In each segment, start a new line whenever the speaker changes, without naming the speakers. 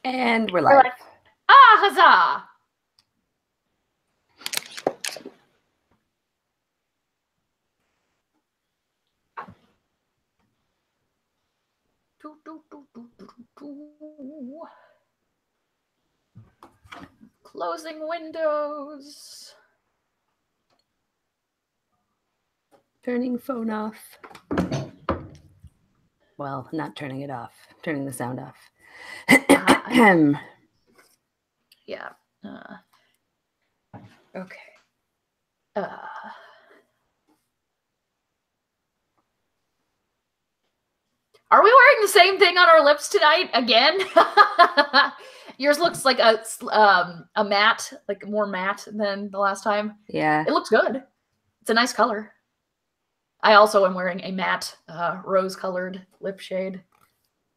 And we're live.
Huzzah! Closing windows.
Turning phone off. Well, not turning it off. Turning the sound off.
Yeah. Okay. Are we wearing the same thing on our lips tonight again? Yours looks like a matte, like more matte than the last time.
Yeah.
It looks good. It's a nice color. I also am wearing a matte rose-colored lip shade.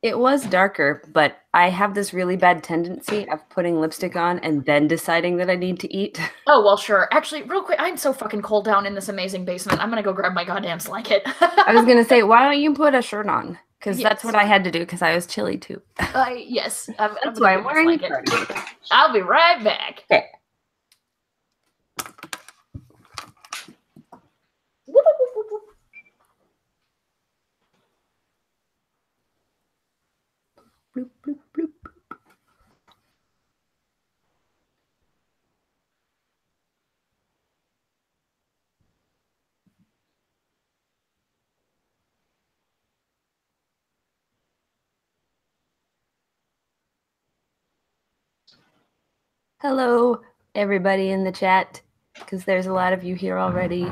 It was darker, but I have this really bad tendency of putting lipstick on and then deciding that I need to eat.
Oh, well, sure. Actually, real quick, I'm so fucking cold down in this amazing basement. I'm going to go grab my goddamn blanket.
I was going to say, why don't you put a shirt on? Because that's what I had to do because I was chilly too.
Yes.
That's why I'm wearing a shirt.
I'll be right back.
Okay. Bloop, bloop, bloop. Hello, everybody in the chat, because there's a lot of you here already.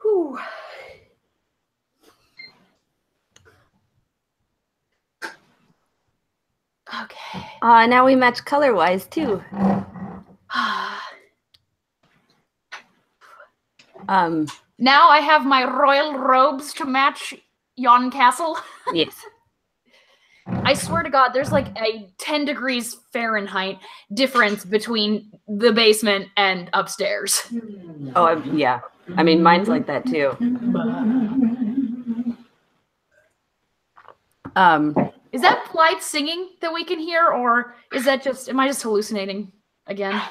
Whew. Okay.
Now we match color-wise, too.
Now I have my royal robes to match yon castle.
Yes.
I swear to God, there's like a 10 degrees Fahrenheit difference between the basement and upstairs.
Oh, yeah. I mean, mine's like that, too.
Is that Blythe singing that we can hear, or is that just, am I just hallucinating again?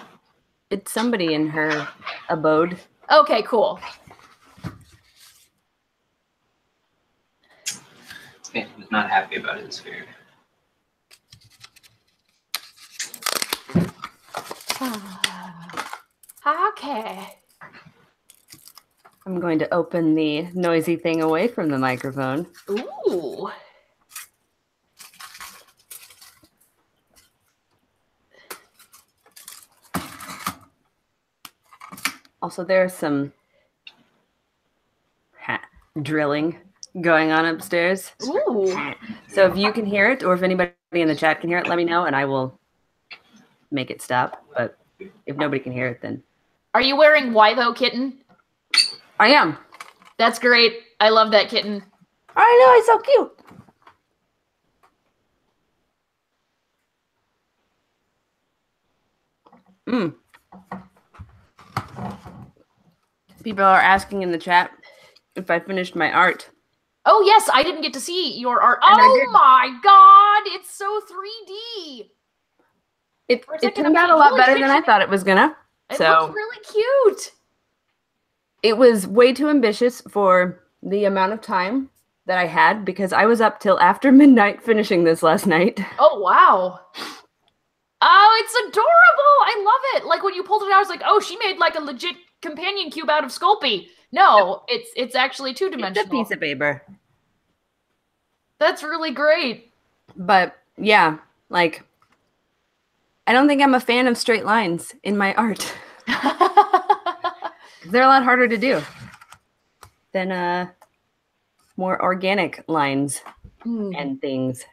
It's somebody in her abode.
Okay, cool.
Yeah, he was not happy about his fear.
Okay.
I'm going to open the noisy thing away from the microphone.
Ooh.
Also, there's some drilling going on upstairs.
Ooh.
So if you can hear it, or if anybody in the chat can hear it, let me know, and I will make it stop. But if nobody can hear it, then...
Are you wearing Why Though Kitten?
I am.
That's great. I love that kitten.
I know, it's so cute. People are asking in the chat if I finished my art.
Oh, yes, I didn't get to see your art. Oh, my God, it's so 3D.
It turned out a lot better than I thought it was gonna.
It looks really cute.
It was way too ambitious for the amount of time that I had because I was up till after midnight finishing this last night.
Oh, wow. Oh, it's adorable. I love it. Like when you pulled it out, I was like, oh, she made like a legit companion cube out of Sculpey. No, it's actually two-dimensional.
It's a piece of paper.
That's really great.
But yeah, like I don't think I'm a fan of straight lines in my art. They're a lot harder to do than more organic lines and things.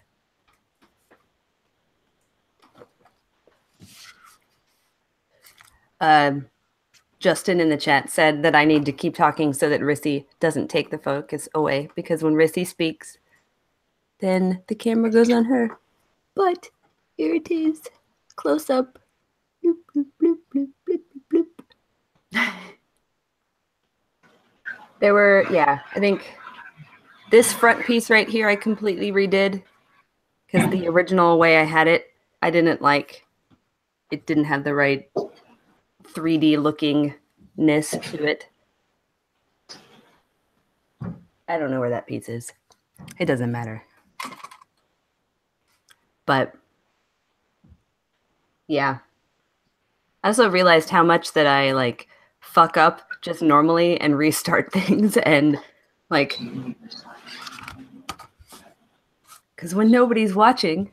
Justin in the chat said that I need to keep talking so that Rissy doesn't take the focus away, because when Rissy speaks, then the camera goes on her. But here it is, close up. Bloop, bloop, bloop, bloop, bloop, bloop. There were, I think this front piece right here I completely redid because the original way I had it, I didn't like. It didn't have the right 3D lookingness to it. I don't know where that piece is. It doesn't matter. But yeah. I also realized how much that I like fuck up just normally and restart things and like, because when nobody's watching,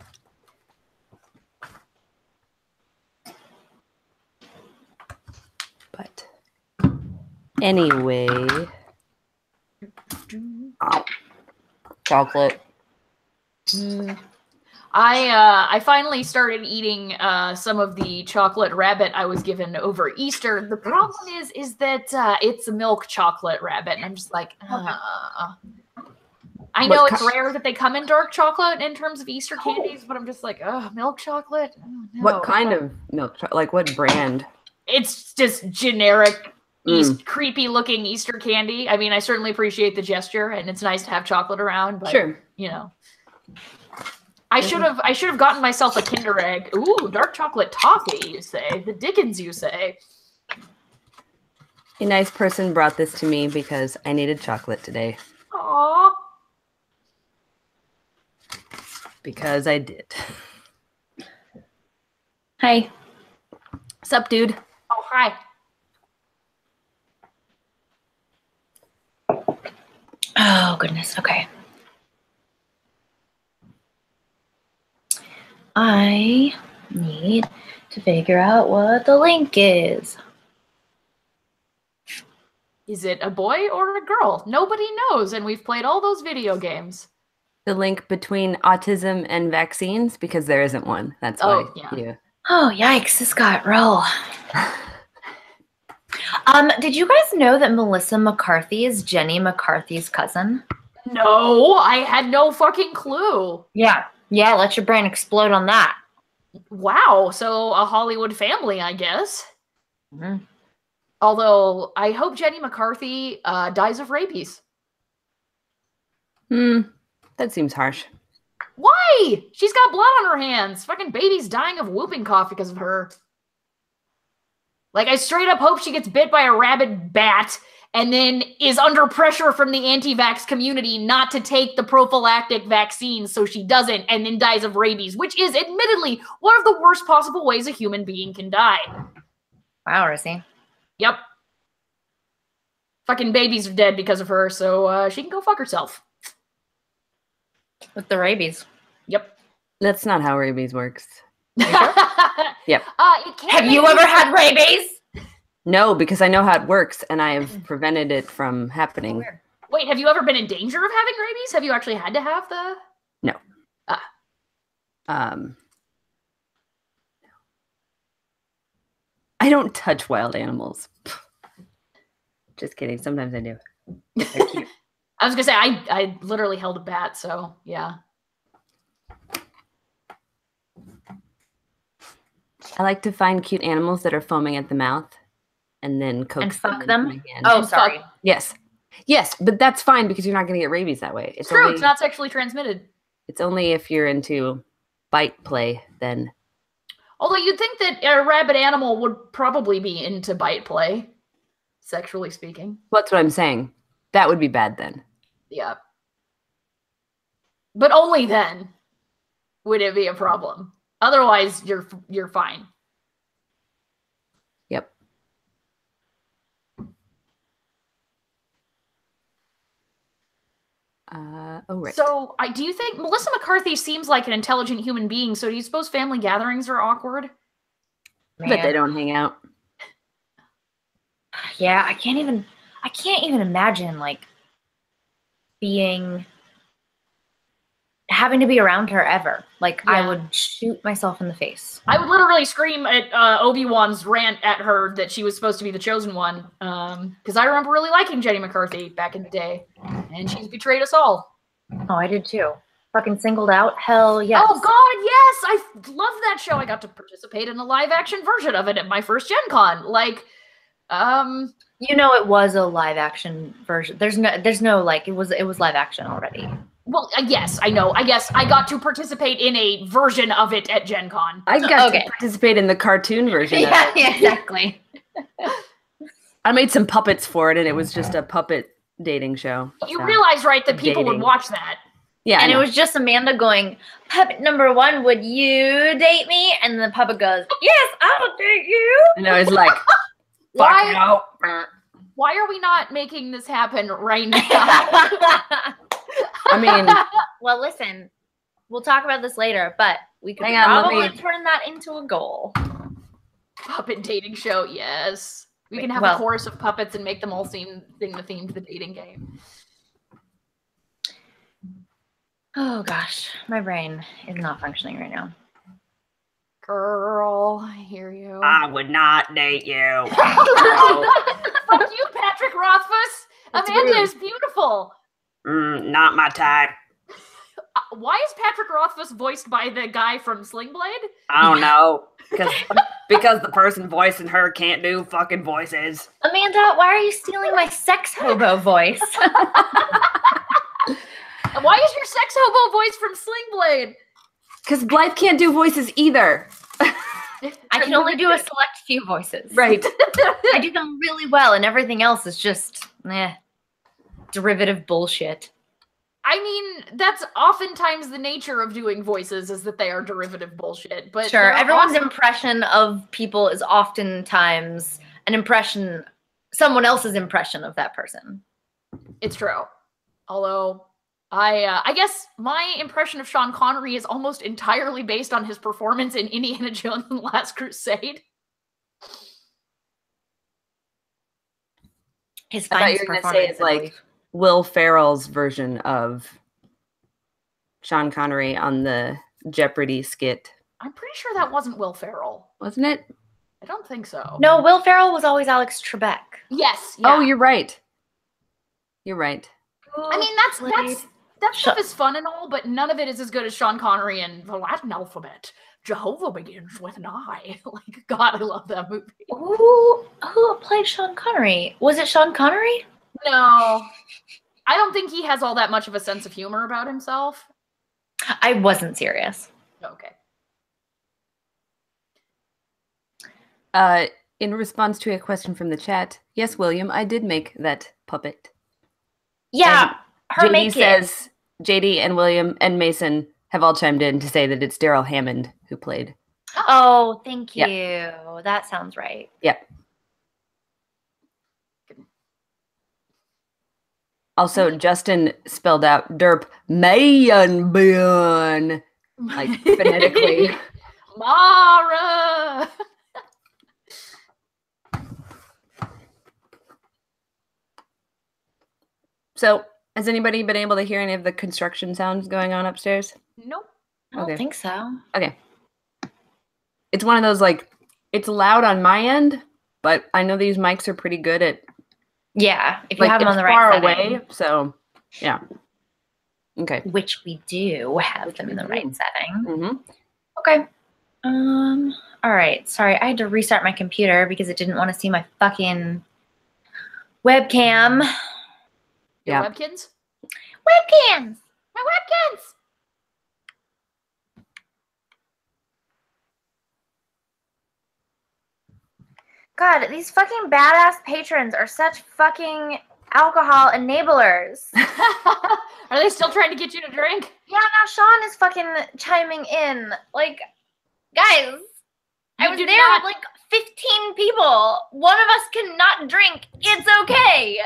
but anyway, chocolate.
I finally started eating some of the chocolate rabbit I was given over Easter. The problem is that it's a milk chocolate rabbit, and I'm just like, I know it's rare that they come in dark chocolate in terms of Easter candies, but I'm just like, milk chocolate? Oh, no.
What kind of milk chocolate? Like what brand?
It's just generic, creepy looking Easter candy. I mean, I certainly appreciate the gesture, and it's nice to have chocolate around, but
sure.
You know. I should have gotten myself a Kinder Egg. Ooh, dark chocolate toffee, you say. The Dickens, you say.
A nice person brought this to me because I needed chocolate today.
Aww.
Because I did.
Hi.
Sup, dude?
Oh, hi.
Oh, goodness. Okay. I need to figure out what the link is.
Is it a boy or a girl? Nobody knows, and we've played all those video games.
The link between autism and vaccines, because there isn't one. That's why.
Yeah.
Oh, yikes. This got real. Did you guys know that Melissa McCarthy is Jenny McCarthy's cousin?
No, I had no fucking clue.
Yeah, let your brain explode on that.
Wow, so a Hollywood family, I guess.
Mm-hmm.
Although, I hope Jenny McCarthy dies of rabies.
That seems harsh.
Why? She's got blood on her hands. Fucking baby's dying of whooping cough because of her. Like, I straight up hope she gets bit by a rabid bat and then is under pressure from the anti-vax community not to take the prophylactic vaccine so she doesn't and then dies of rabies, which is admittedly one of the worst possible ways a human being can die.
Wow, Rissy.
Yep. Fucking babies are dead because of her, so she can go fuck herself.
With the rabies.
Yep.
That's not how rabies works.
Sure?
Yep.
Have you ever had rabies?
No, because I know how it works, and I have prevented it from happening.
Wait, have you ever been in danger of having rabies? Have you actually had to have the...
No. I don't touch wild animals. Just kidding. Sometimes I do. They're cute.
I was gonna say, I literally held a bat, so yeah.
I like to find cute animals that are foaming at the mouth and then coax
And fuck
into
them?
my hand.
Oh,
And
sorry.
Yes. Yes, but that's fine because you're not going to get rabies that way.
It's true, it's not sexually transmitted.
It's only if you're into bite play then.
Although you'd think that a rabid animal would probably be into bite play, sexually speaking.
Well, that's what I'm saying. That would be bad then.
Yeah. But only then would it be a problem. Otherwise, you're fine.
Yep. Right.
So, do you think Melissa McCarthy seems like an intelligent human being? So, do you suppose family gatherings are awkward?
But they don't hang out.
Yeah, I can't even imagine like having to be around her ever. Like,
Yeah.
I would shoot myself in the face.
I would literally scream at Obi-Wan's rant at her that she was supposed to be the chosen one. Because I remember really liking Jenny McCarthy back in the day. And she's betrayed us all.
Oh, I did too. Fucking singled out. Hell yes.
Oh god, yes! I love that show. I got to participate in a live action version of it at my first Gen Con. Like,
You know, it was a live action version. There's no like it was live action already.
Well, yes, I know. I guess I got to participate in a version of it at Gen Con.
I got to participate in the cartoon version of it.
Yeah, exactly.
I made some puppets for it, and it was just a puppet dating show.
You realize, right, that people would watch that.
Yeah,
and it was just Amanda going, puppet number 1, would you date me? And the puppet goes, yes, I'll date you.
And I was like, fuck no.
Why are we not making this happen right now?
I mean,
well, listen, we'll talk about this later, but we could probably turn that into a goal.
Puppet dating show, yes. We can have a chorus of puppets and make them all sing the theme to the dating game.
Oh gosh, my brain is not functioning right now.
Girl, I hear you.
I would not date you.
Fuck you, Patrick Rothfuss. Amanda is beautiful.
Not my type.
Why is Patrick Rothfuss voiced by the guy from Sling Blade?
I don't know. Because the person voicing her can't do fucking voices.
Amanda, why are you stealing my sex hobo voice?
And why is your sex hobo voice from Sling Blade?
Because Blythe can't do voices either.
I can only do a select few voices.
Right.
I do them really well, and everything else is just derivative bullshit.
I mean, that's oftentimes the nature of doing voices, is that they are derivative bullshit. But
sure, everyone's impression of people is oftentimes someone else's impression of that person.
It's true. Although, I guess my impression of Sean Connery is almost entirely based on his performance in Indiana Jones and the Last Crusade.
His finest performance is like Will Ferrell's version of Sean Connery on the Jeopardy skit.
I'm pretty sure that wasn't Will Ferrell.
Wasn't it?
I don't think so.
No, Will Ferrell was always Alex Trebek.
Yes. Yeah.
Oh, you're right. You're right.
I mean, that stuff is fun and all, but none of it is as good as Sean Connery and the Latin alphabet. Jehovah begins with an I. Like, God, I love that movie.
Who played Sean Connery? Was it Sean Connery?
No. I don't think he has all that much of a sense of humor about himself.
I wasn't serious.
Okay.
In response to a question from the chat, yes, William, I did make that puppet.
Yeah, her
JD says JD and William and Mason have all chimed in to say that it's Daryl Hammond who played.
Oh, thank you.
Yep.
That sounds right.
Yep. Also, Justin spelled out derp Mayan, like phonetically.
Mara.
So, has anybody been able to hear any of the construction sounds going on upstairs?
Nope.
I don't think so.
Okay. It's one of those, like, it's loud on my end, but I know these mics are pretty good at...
Yeah, if you have them on the right
far
setting.
away, so, yeah. Okay.
Which we do have them in the right setting.
Mm-hmm.
Okay. All right. Sorry, I had to restart my computer because it didn't want to see my fucking webcam.
Your webkins?
Webcams!
My webkins!
God, these fucking badass patrons are such fucking alcohol enablers.
Are they still trying to get you to drink?
Yeah, now Sean is fucking chiming in. Like, guys, I was there with like 15 people. One of us cannot drink. It's okay.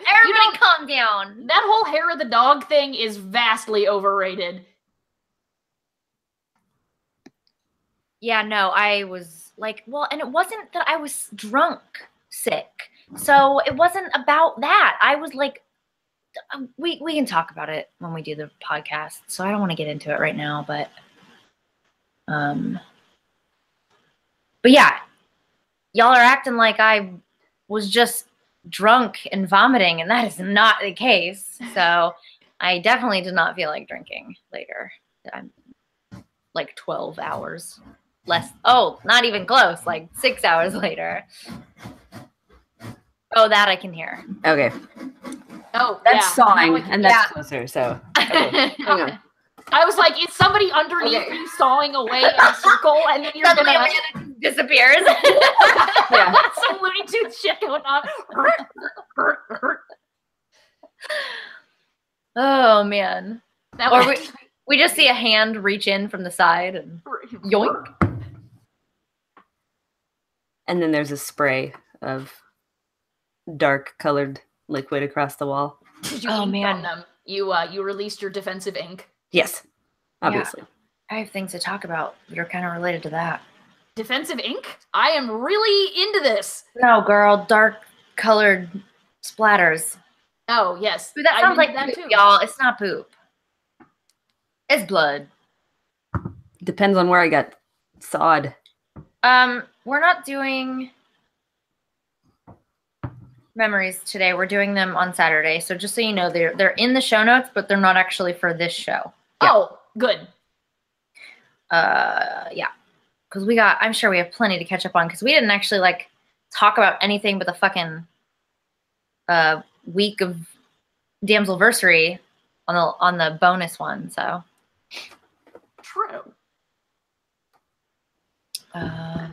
Everybody calm down.
That whole hair of the dog thing is vastly overrated.
Yeah, no, I was like, well, and it wasn't that I was drunk sick. So it wasn't about that. I was like, we can talk about it when we do the podcast. So I don't want to get into it right now, but yeah, y'all are acting like I was just drunk and vomiting, and that is not the case. So I definitely did not feel like drinking later. I'm like 12 hours less. Oh, not even close. Like 6 hours later. Oh, that I can hear.
Okay.
Oh,
That's
yeah. Now
sawing,
I can-
and that's closer, so. Okay, hang on.
I was like, is somebody underneath
Okay.
you sawing away in a circle, and then you're
Suddenly
gonna
Amanda disappears.
Yeah.
some Looney Tunes shit going on.
Oh man.
That
Or
was-
we just see a hand reach in from the side and yoink.
And then there's a spray of dark colored liquid across the wall.
Did you
Oh,
inked
man.
on them? You released your defensive ink.
Yes, obviously.
I have things to talk about that are kind of related to that.
Defensive ink? I am really into this.
No, girl, dark colored splatters.
Oh yes,
Ooh, that
I'm
sounds like
into that
poop,
too.
y'all. It's not poop. It's blood.
Depends on where I got sawed.
We're not doing memories today. We're doing them on Saturday. So just so you know, they're in the show notes, but they're not actually for this show.
Oh, good.
Yeah. Because I'm sure we have plenty to catch up on because we didn't actually like talk about anything but the fucking week of Damselversary on the bonus one. So
True.
I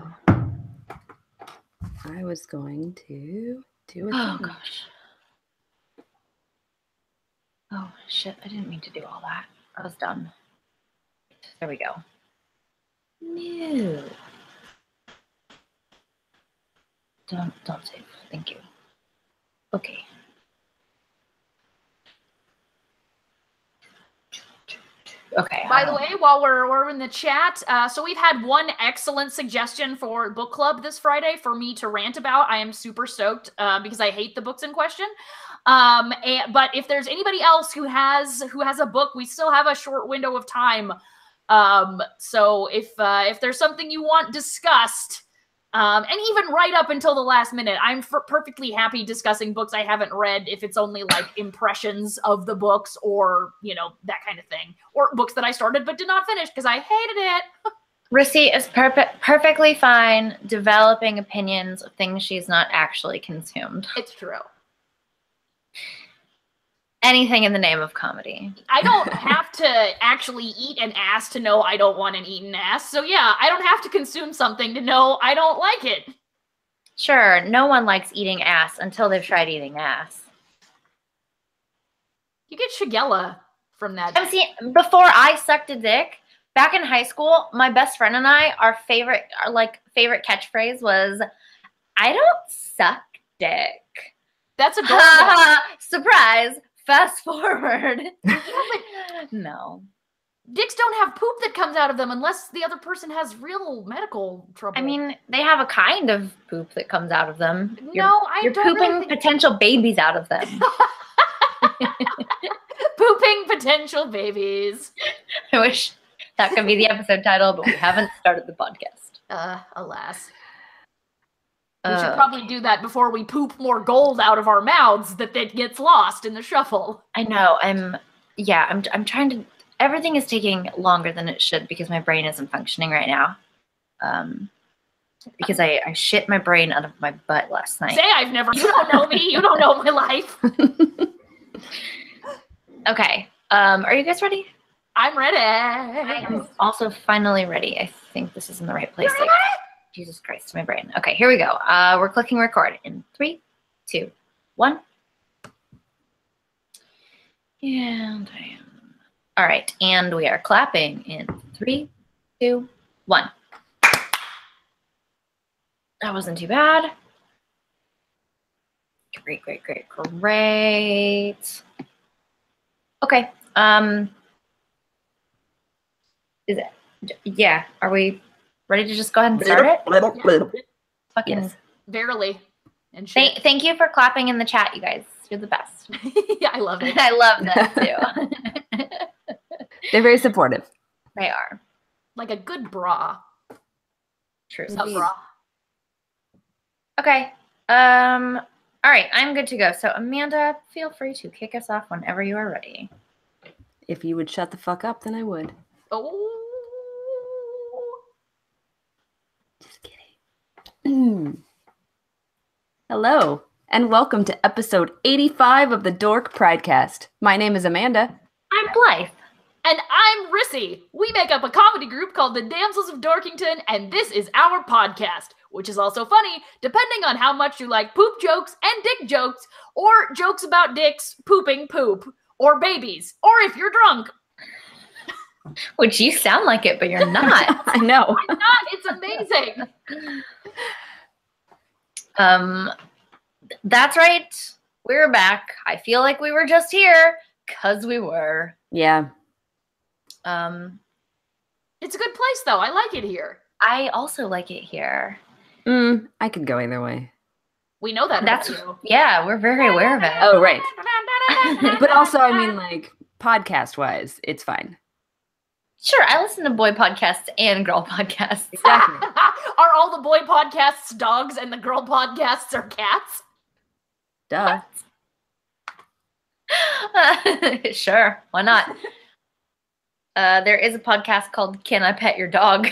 was going to do it.
oh gosh. Oh shit, I didn't mean to do all that. I was done. There we go. No. Don't save. Thank you. Okay. Okay.
By the way, while we're in the chat, so we've had one excellent suggestion for book club this Friday for me to rant about. I am super stoked because I hate the books in question. But if there's anybody else who has a book, we still have a short window of time. So if there's something you want discussed, and even right up until the last minute, I'm perfectly happy discussing books I haven't read if it's only like impressions of the books or, that kind of thing. Or books that I started but did not finish because I hated it.
Rissy is perfectly fine developing opinions of things she's not actually consumed.
It's true.
Anything in the name of comedy.
I don't have to actually eat an ass to know I don't want an eaten ass. So yeah, I don't have to consume something to know I don't like it.
Sure, no one likes eating ass until they've tried eating ass.
You get Shigella from that.
Before I sucked a dick, back in high school, my best friend and I, our favorite catchphrase was, "I don't suck dick."
That's adorable.
Surprise! Fast forward. No.
Dicks don't have poop that comes out of them unless the other person has real medical trouble.
I mean, they have a kind of poop that comes out of them.
You're
pooping
really
potential babies out of them.
Pooping potential babies.
I wish that could be the episode title, but we haven't started the podcast.
Alas. We should probably do that before we poop more gold out of our mouths that gets lost in the shuffle.
I know. I'm trying to. Everything is taking longer than it should because my brain isn't functioning right now. Because I shit my brain out of my butt last night.
Say I've never. You don't know me. You don't know my life.
Okay. Are you guys ready?
I'm ready.
I am also finally ready. I think this is in the right place. Like, Jesus Christ, my brain. Okay, here we go. We're clicking record in 3, 2, 1. And I am. All right, and we are clapping in 3, 2, 1. That wasn't too bad. Great. Okay. Is it? Yeah. Are we ready to just go ahead and start it? Fucking.
Yes.
Verily. And shit.
Thank you for clapping in the chat, you guys. You're the best.
Yeah, I love it.
I love that too.
They're very supportive.
They are.
Like a good bra.
True.
A bra.
Okay. All right. I'm good to go. So Amanda, feel free to kick us off whenever you are ready.
If you would shut the fuck up, then I would.
Oh.
Just kidding. Hello, and welcome to episode 85 of the Dork Pridecast. My name is Amanda.
I'm Blythe.
And I'm Rissy. We make up a comedy group called the Damsels of Dorkington, and this is our podcast, which is also funny, depending on how much you like poop jokes and dick jokes, or jokes about dicks pooping poop, or babies, or if you're drunk.
Which you sound like it, but you're not.
I know.
I'm not. It's amazing.
That's right. We're back. I feel like we were just here, because we were.
Yeah.
It's a good place, though. I like it here.
I also like it here.
I could go either way.
We know that.
That's
about you.
Yeah, we're very aware of it.
Oh, right. But also, I mean, like, podcast-wise, it's fine.
Sure, I listen to boy podcasts and girl podcasts.
Exactly.
Are all the boy podcasts dogs and the girl podcasts are cats?
Duh.
Sure, why not? There is a podcast called Can I Pet Your Dog?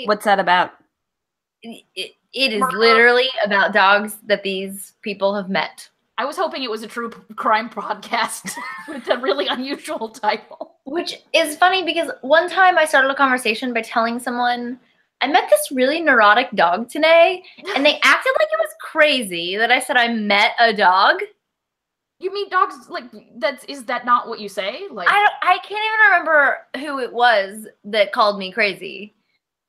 What's that about?
It is literally about dogs that these people have met.
I was hoping it was a true crime podcast with a really unusual title.
Which is funny because one time I started a conversation by telling someone, I met this really neurotic dog today, and they acted like it was crazy that I said I met a dog.
You meet dogs like is that not what you say? Like
I can't even remember who it was that called me crazy.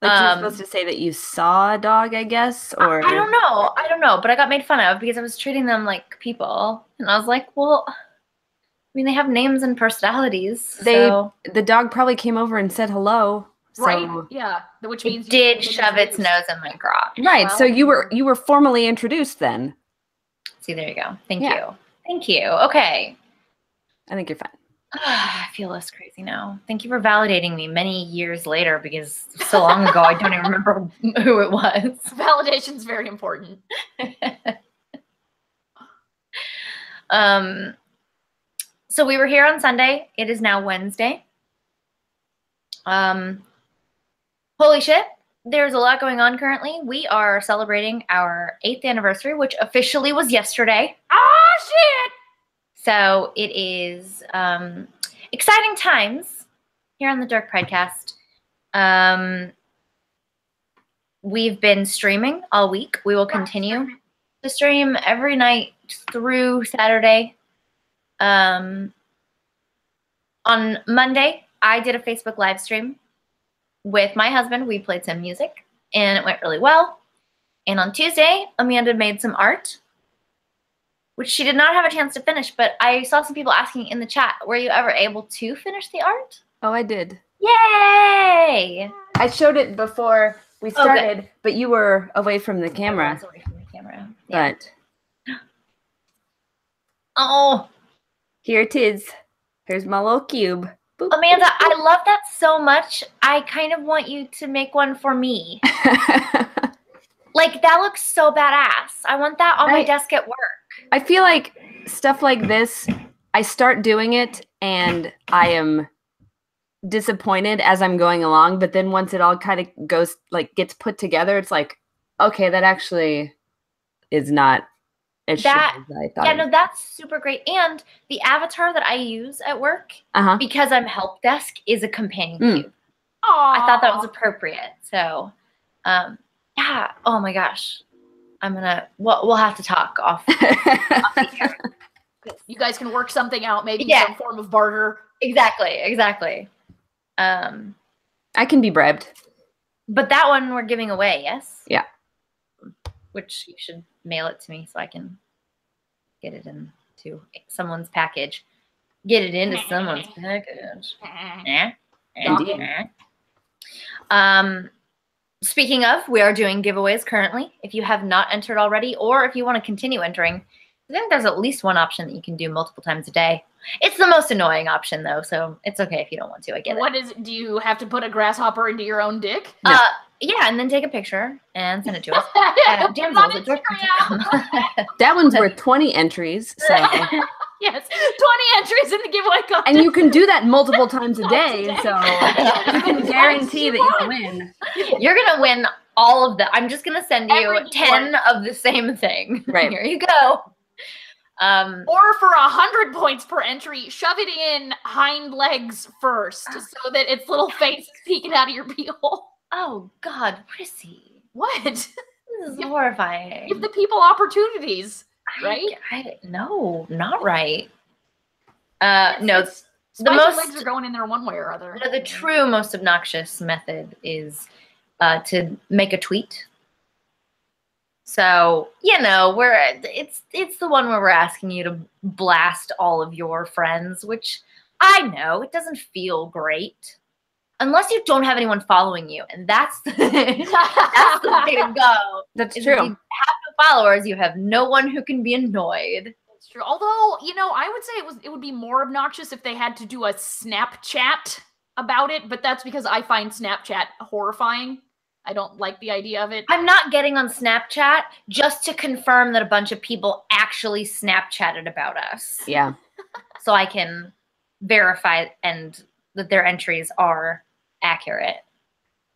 Like you're supposed to say that you saw a dog, I guess, or
I don't know, but I got made fun of because I was treating them like people, and I was like, well, I mean, they have names and personalities.
The dog probably came over and said hello,
right? Yeah, which means
it did shove its nose in my crotch.
Right, well, so you were formally introduced then.
See, there you go. Thank you. Okay,
I think you're fine.
I feel less crazy now. Thank you for validating me many years later because so long ago I don't even remember who it was.
Validation's very important.
So we were here on Sunday. It is now Wednesday. Holy shit. There's a lot going on currently. We are celebrating our 8th anniversary, which officially was yesterday.
Ah, shit!
So it is exciting times here on the Dork Pridecast. We've been streaming all week. We will continue to stream every night through Saturday. On Monday, I did a Facebook live stream with my husband. We played some music, and it went really well. And on Tuesday, Amanda made some art, which she did not have a chance to finish, but I saw some people asking in the chat, were you ever able to finish the art?
Oh, I did.
Yay!
I showed it before we started, but you were away from the camera.
I was away from the camera. Yeah.
But
oh,
here it is. Here's my little cube. Boop.
Amanda, I love that so much. I kind of want you to make one for me. Like, that looks so badass. I want that on my desk at work.
I feel like stuff like this, I start doing it and I am disappointed as I'm going along, but then once it all kind of goes, like, gets put together, it's like, okay, that actually is not as shit as I thought.
Yeah, no, that's super great. And the avatar that I use at work, because I'm help desk, is a companion cube. I thought that was appropriate. So, yeah. Oh my gosh. We'll have to talk off the air.
You guys can work something out, maybe some form of barter.
Exactly.
I can be bribed.
But that one we're giving away, yes?
Yeah.
Which you should mail it to me so I can get it into someone's package. Get it into someone's package. Speaking of, we are doing giveaways currently. If you have not entered already, or if you want to continue entering, I think there's at least one option that you can do multiple times a day. It's the most annoying option, though, so it's okay if you don't want to. I get it.
Do you have to put a grasshopper into your own dick?
No.
Yeah, and then take a picture and send it to us. Damsels@dorkington.com.
That one's worth 20 entries, so...
Yes, 20 entries in the giveaway contest.
And you can do that multiple times a day, so you can guarantee that you win.
You're gonna win all of them. I'm just gonna send you
Every
10 of the same thing.
Right.
Here you go.
Or for 100 points per entry, shove it in hind legs first so that its little face is peeking out of your beehole.
Oh God, Rissy.
What?
This is horrifying.
Give the people opportunities, right?
No, not right. No,
Spiky
most-
legs are going in there one way or other.
the true most obnoxious method is to make a tweet. So, it's the one where we're asking you to blast all of your friends, which I know it doesn't feel great. Unless you don't have anyone following you, and that's the way to go.
That's
If
true.
you have no followers, you have no one who can be annoyed.
That's true. Although, I would say it would be more obnoxious if they had to do a Snapchat about it, but that's because I find Snapchat horrifying. I don't like the idea of it.
I'm not getting on Snapchat just to confirm that a bunch of people actually Snapchatted about us.
Yeah.
So I can verify and that their entries are accurate.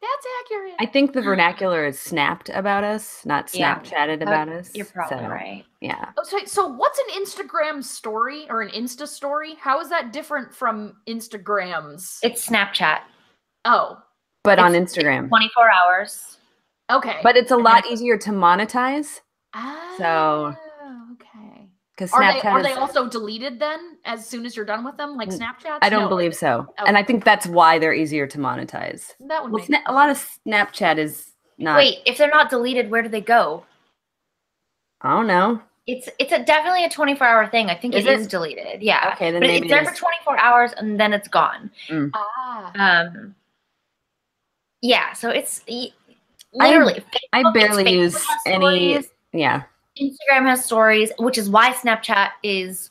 That's accurate.
I think the vernacular is snapped about us, not
Yeah.
Snapchatted about us.
You're probably
So,
right.
Yeah.
So what's an Instagram story or an Insta story? How is that different from Instagrams?
It's Snapchat.
Oh,
But on
It's
Instagram.
24 hours.
okay.
But it's a lot easier to monetize so-
okay.
because
Are
Snapchat
they
is.
also deleted then as soon as you're done with them, like Snapchat?
I don't believe so. And I think that's why they're easier to monetize.
That would
Well,
make
a lot of Snapchat is not.
Wait, if they're not deleted, where do they go?
I don't know.
It's definitely a 24-hour thing. I think
Is
it is
it?
deleted. Yeah.
Okay, then
but
maybe
it's there
it
for
is.
24 hours and then it's gone.
Ah.
Yeah, so it's literally
I
Facebook-
barely
Facebook
use
has
any.
stories,
Yeah.
Instagram has stories, which is why Snapchat is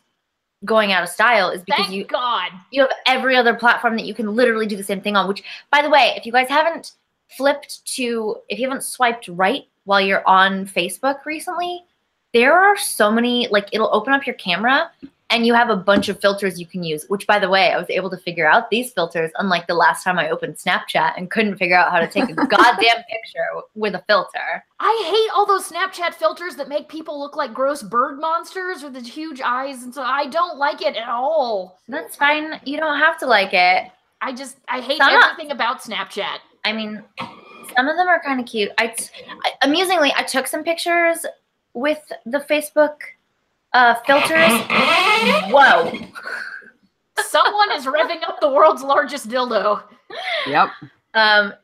going out of style, is because
Thank God.
you have every other platform that you can literally do the same thing on, which, by the way, if you guys haven't if you haven't swiped right while you're on Facebook recently, there are so many, it'll open up your camera and you have a bunch of filters you can use, which, by the way, I was able to figure out these filters, unlike the last time I opened Snapchat and couldn't figure out how to take a goddamn picture with a filter.
I hate all those Snapchat filters that make people look like gross bird monsters with the huge eyes, and so I don't like it at all.
That's fine. You don't have to like it.
I hate
Some-
everything about Snapchat.
I mean, some of them are kind of cute. Amusingly, I took some pictures with the Facebook filters. Whoa.
Someone is revving up the world's largest dildo.
Yep.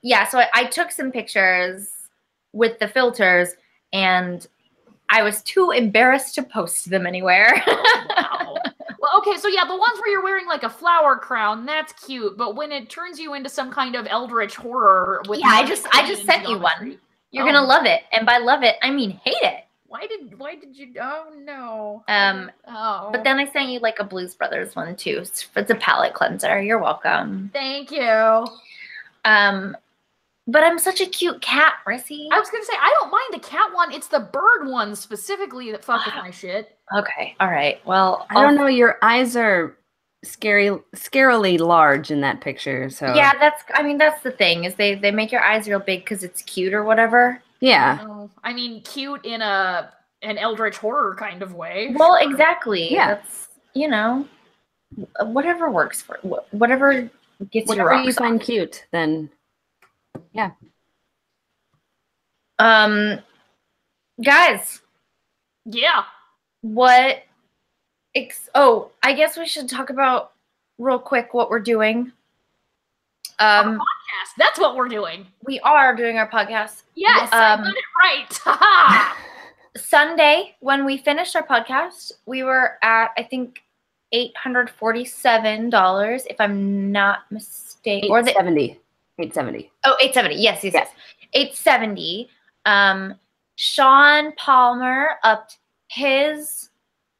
Yeah, so I took some pictures with the filters and I was too embarrassed to post them anywhere.
Wow. Well, okay, so yeah, the ones where you're wearing like a flower crown, that's cute. But when it turns you into some kind of eldritch horror with
Yeah, I just sent you one. You're gonna love it. And by love it, I mean hate it.
Why did you? Oh no.
But then I sent you like a Blues Brothers one too. It's a palette cleanser. You're welcome.
Thank you.
But I'm such a cute cat, Rissy.
I was gonna say I don't mind the cat one. It's the bird one specifically that fuck with my shit.
Okay, all right. Well,
I don't know. Your eyes are scarily large in that picture. So
Yeah, that's the thing is they make your eyes real big because it's cute or whatever.
yeah.
No, I mean cute in an eldritch horror kind of way.
Well, exactly.
Yeah.
That's whatever works for whatever gets your
Whatever
rocks
you
off.
find cute, then yeah.
Guys,
Yeah.
I guess we should talk about real quick what we're doing.
Podcast. That's what we're doing.
We are doing our podcast.
Yes, I got it right. Ha
Sunday, when we finished our podcast, we were at, I think, $847, if I'm not mistaken. Or
$870.
Oh, $870. Yes. $870. Sean Palmer upped his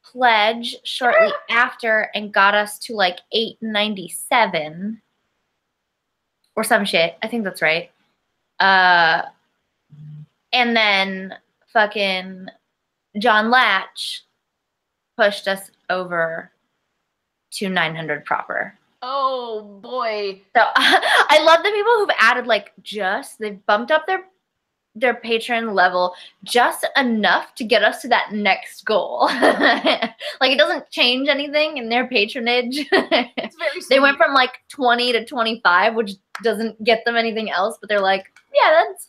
pledge shortly after and got us to like $897 or some shit. I think that's right. And then fucking John Latch pushed us over to 900 proper.
Oh boy.
So I love the people who've added like they've bumped up their patron level just enough to get us to that next goal. Like it doesn't change anything in their patronage.
It's very sweet.
They went from like 20 to 25, which doesn't get them anything else, but they're like, yeah, that's,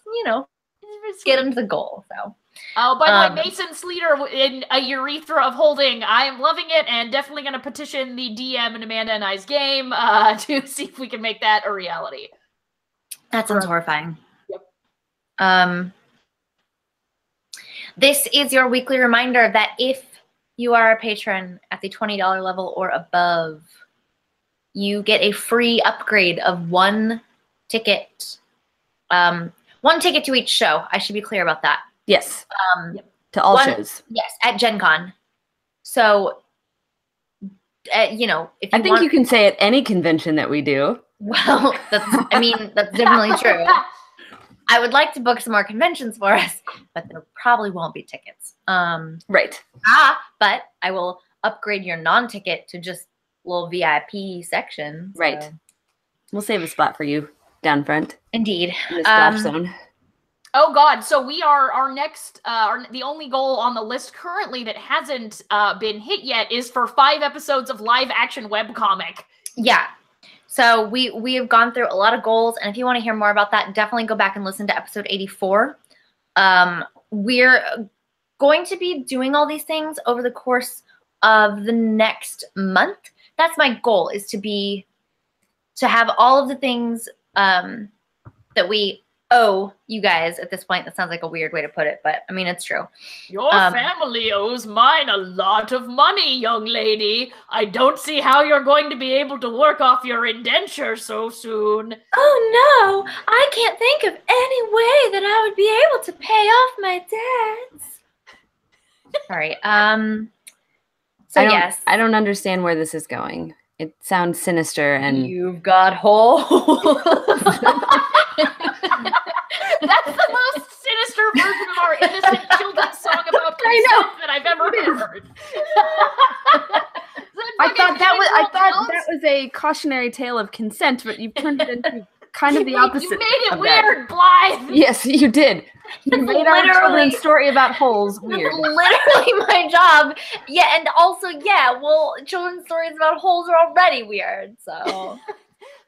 get them to the goal. So.
Oh, by the way, Mason Sleater in a urethra of holding. I am loving it and definitely going to petition the DM in Amanda and I's game to see if we can make that a reality.
That sounds horrifying.
Yep.
This is your weekly reminder that if you are a patron at the $20 level or above, you get a free upgrade of one ticket. One ticket to each show. I should be clear about that.
Yes. To all shows.
Yes, at Gen Con. So, if you
I think you can say at any convention that we do.
Well, that's definitely true. I would like to book some more conventions for us, but there probably won't be tickets.
Right.
But I will upgrade your non-ticket to just a little VIP section. So.
Right. We'll save a spot for you down front.
Indeed.
In the splash zone.
Oh God! So we are our next. The only goal on the list currently that hasn't been hit yet is for 5 episodes of live action webcomic.
Yeah. So we have gone through a lot of goals, and if you want to hear more about that, definitely go back and listen to episode 84. We're going to be doing all these things over the course of the next month. That's my goal, is to have all of the things that we owe you guys at this point. That sounds like a weird way to put it, but I mean, it's true.
Your family owes mine a lot of money, young lady. I don't see how you're going to be able to work off your indenture so soon.
Oh no, I can't think of any way that I would be able to pay off my debts. Sorry. Yes.
I don't understand where this is going. It sounds sinister and
you've got holes.
That's the most sinister version of our innocent children's song about consent that I've ever heard.
I thought that was a cautionary tale of consent, but you've turned it into kind of the opposite.
You made it weird, Blythe.
Yes, you did. You made our children's story about holes weird.
Literally my job. Yeah, and also, children's stories about holes are already weird, so...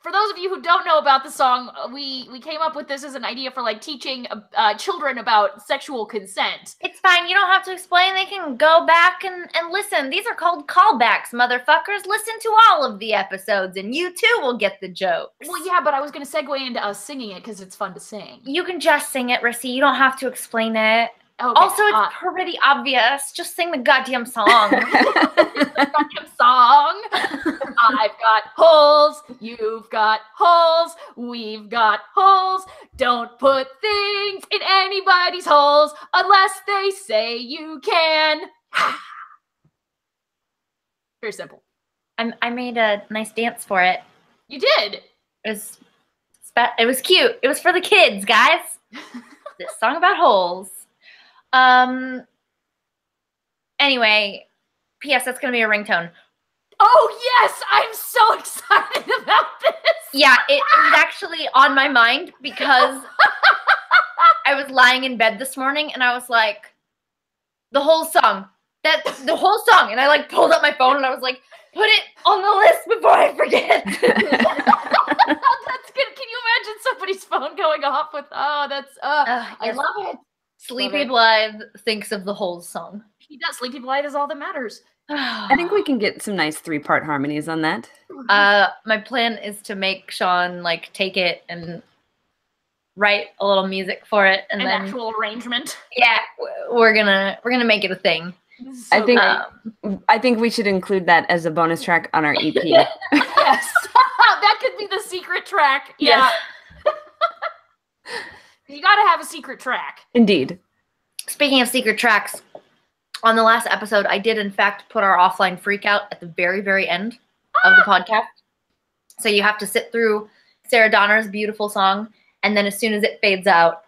For those of you who don't know about the song, we came up with this as an idea for like teaching children about sexual consent.
It's fine. You don't have to explain. They can go back and listen. These are called callbacks, motherfuckers. Listen to all of the episodes and you too will get the jokes.
Well, yeah, but I was going to segue into us singing it because it's fun to sing.
You can just sing it, Rissy. You don't have to explain it.
Okay.
Also, it's pretty obvious. Just sing the goddamn song.
Goddamn song. I've got holes. You've got holes. We've got holes. Don't put things in anybody's holes unless they say you can. Very simple.
I made a nice dance for it.
You did.
It was cute. It was for the kids, guys. This song about holes. Anyway, P.S. That's gonna be a ringtone.
Oh yes, I'm so excited about this.
Yeah, it was actually on my mind because I was lying in bed this morning and I was like, the whole song, and I like pulled up my phone and I was like, put it on the list before I forget.
That's good. Can you imagine somebody's phone going off with? Yes. I love it.
Sleepy Blythe thinks of the whole song.
He does. Sleepy Blythe is all that matters.
I think we can get some nice 3-part harmonies on that.
My plan is to make Sean like take it and write a little music for it, and then
actual arrangement.
Yeah, we're gonna make it a thing.
So
I think we should include that as a bonus track on our EP.
Yes, that could be the secret track. Yeah. Yes. You got to have a secret track.
Indeed.
Speaking of secret tracks, on the last episode, I did, in fact, put our offline freak out at the very, very end of the podcast. So you have to sit through Sarah Donner's beautiful song, and then as soon as it fades out,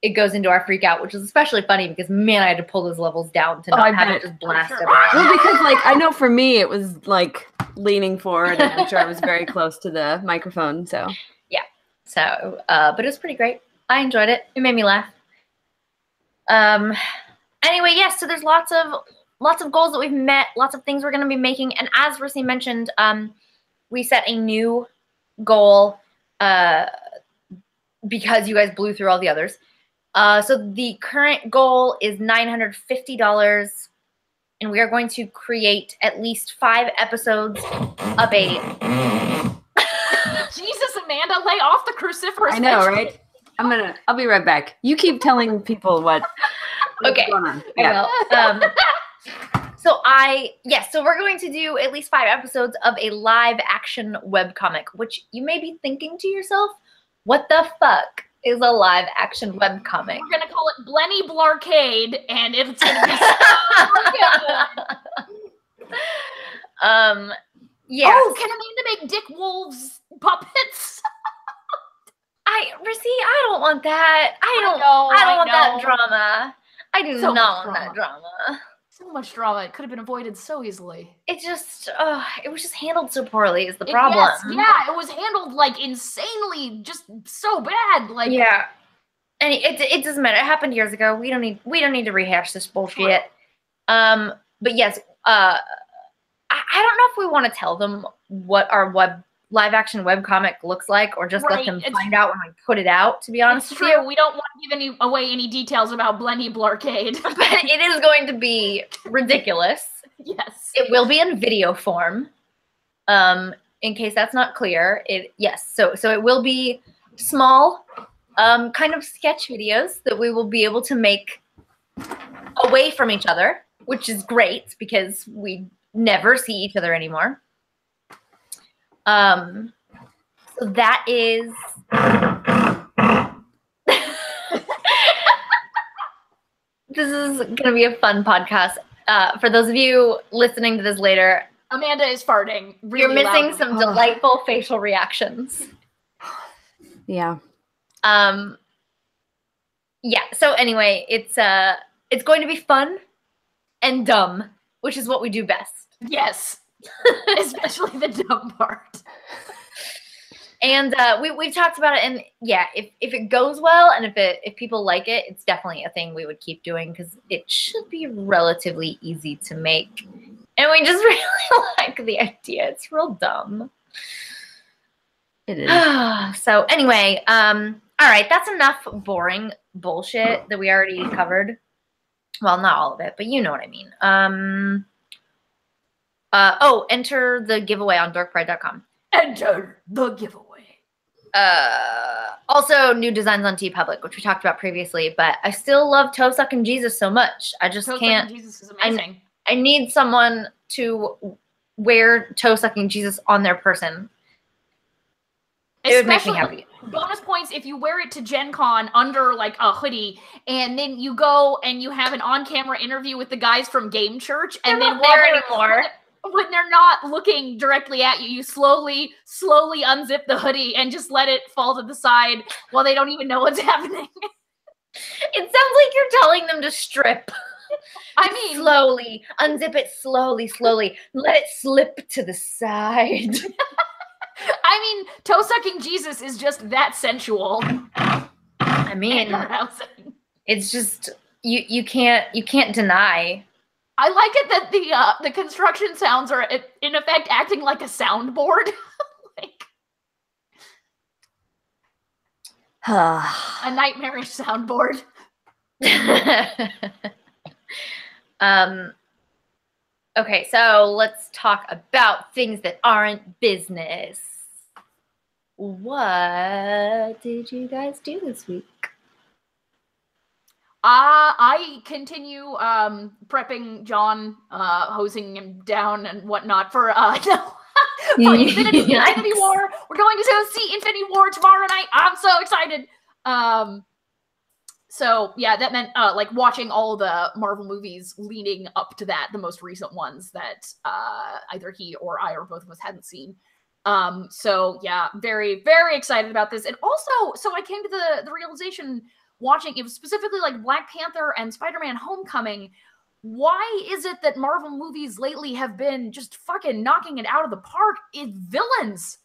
it goes into our freak out, which is especially funny because, man, I had to pull those levels down to not have it just blast everywhere.
Well, because, like, I know for me, it was, like, leaning forward, and I'm sure I was very close to the microphone, so.
Yeah. So, but it was pretty great. I enjoyed it. It made me laugh. Anyway, yes, so there's lots of goals that we've met, lots of things we're going to be making, and as Rissy mentioned, we set a new goal because you guys blew through all the others. So the current goal is $950, and we are going to create at least 5 episodes of a...
Jesus, Amanda, lay off the cruciferous.
I know, right? I'll be right back. You keep telling people what's
okay.
going on. Yeah.
So we're going to do at least 5 episodes of a live action webcomic, which you may be thinking to yourself, what the fuck is a live action webcomic?
We're gonna call it Blenny Blarcade, and it's gonna be so
yeah.
Oh, can Amanda make Dick Wolf's puppets?
Rissy, I don't want that. I don't want that drama. I do not want that drama.
So much drama. It could have been avoided so easily.
It just, it was just handled so poorly is the problem.
Yes, yeah, it was handled like insanely, just so bad. Like,
yeah, and it doesn't matter. It happened years ago. We don't need to rehash this bullshit. But yes, I don't know if we want to tell them what our live action webcomic looks like, or just let them find out when we put it out, to be honest with you.
We don't want to give away any details about Blenny Blarcade.
But it is going to be ridiculous.
Yes.
It will be in video form. In case that's not clear. So it will be small, kind of sketch videos that we will be able to make away from each other, which is great because we never see each other anymore. So that is this is gonna be a fun podcast. For those of you listening to this later,
Amanda is farting. Really
you're missing
loudly.
some delightful facial reactions.
Yeah.
Yeah. So anyway, it's going to be fun and dumb, which is what we do best.
Yes. Especially the dumb part.
And we've talked about it, and yeah, if it goes well and if people like it, it's definitely a thing we would keep doing because it should be relatively easy to make. And we just really like the idea. It's real dumb.
It is.
So anyway, all right, that's enough boring bullshit that we already covered. Well, not all of it, but you know what I mean. Enter the giveaway on dorkpride.com.
Enter the giveaway.
Also, new designs on TeePublic, which we talked about previously, but I still love Toe Sucking Jesus so much. I just can't.
Jesus is amazing.
I need someone to wear Toe Sucking Jesus on their person. It would make me happy.
Bonus points if you wear it to Gen Con under like a hoodie, and then you go and you have an on-camera interview with the guys from Game Church, and then when they're not looking directly at you, you slowly unzip the hoodie and just let it fall to the side while they don't even know what's happening.
It sounds like you're telling them to strip.
I mean,
slowly unzip it, slowly, let it slip to the side.
I mean, Toe Sucking Jesus is just that sensual.
I mean, it's just you can't deny.
I like it that the construction sounds are in effect acting like a soundboard. A nightmarish soundboard.
Okay, so let's talk about things that aren't business. What did you guys do this week?
I continue prepping John, hosing him down and whatnot for for Infinity War. We're going to go see Infinity War tomorrow night. I'm so excited. So yeah, that meant like watching all the Marvel movies leading up to that, the most recent ones that either he or I or both of us hadn't seen. So yeah, very, very excited about this. And also, so I came to the realization watching, it was specifically like Black Panther and Spider-Man Homecoming. Why is it that Marvel movies lately have been just fucking knocking it out of the park? It's villains.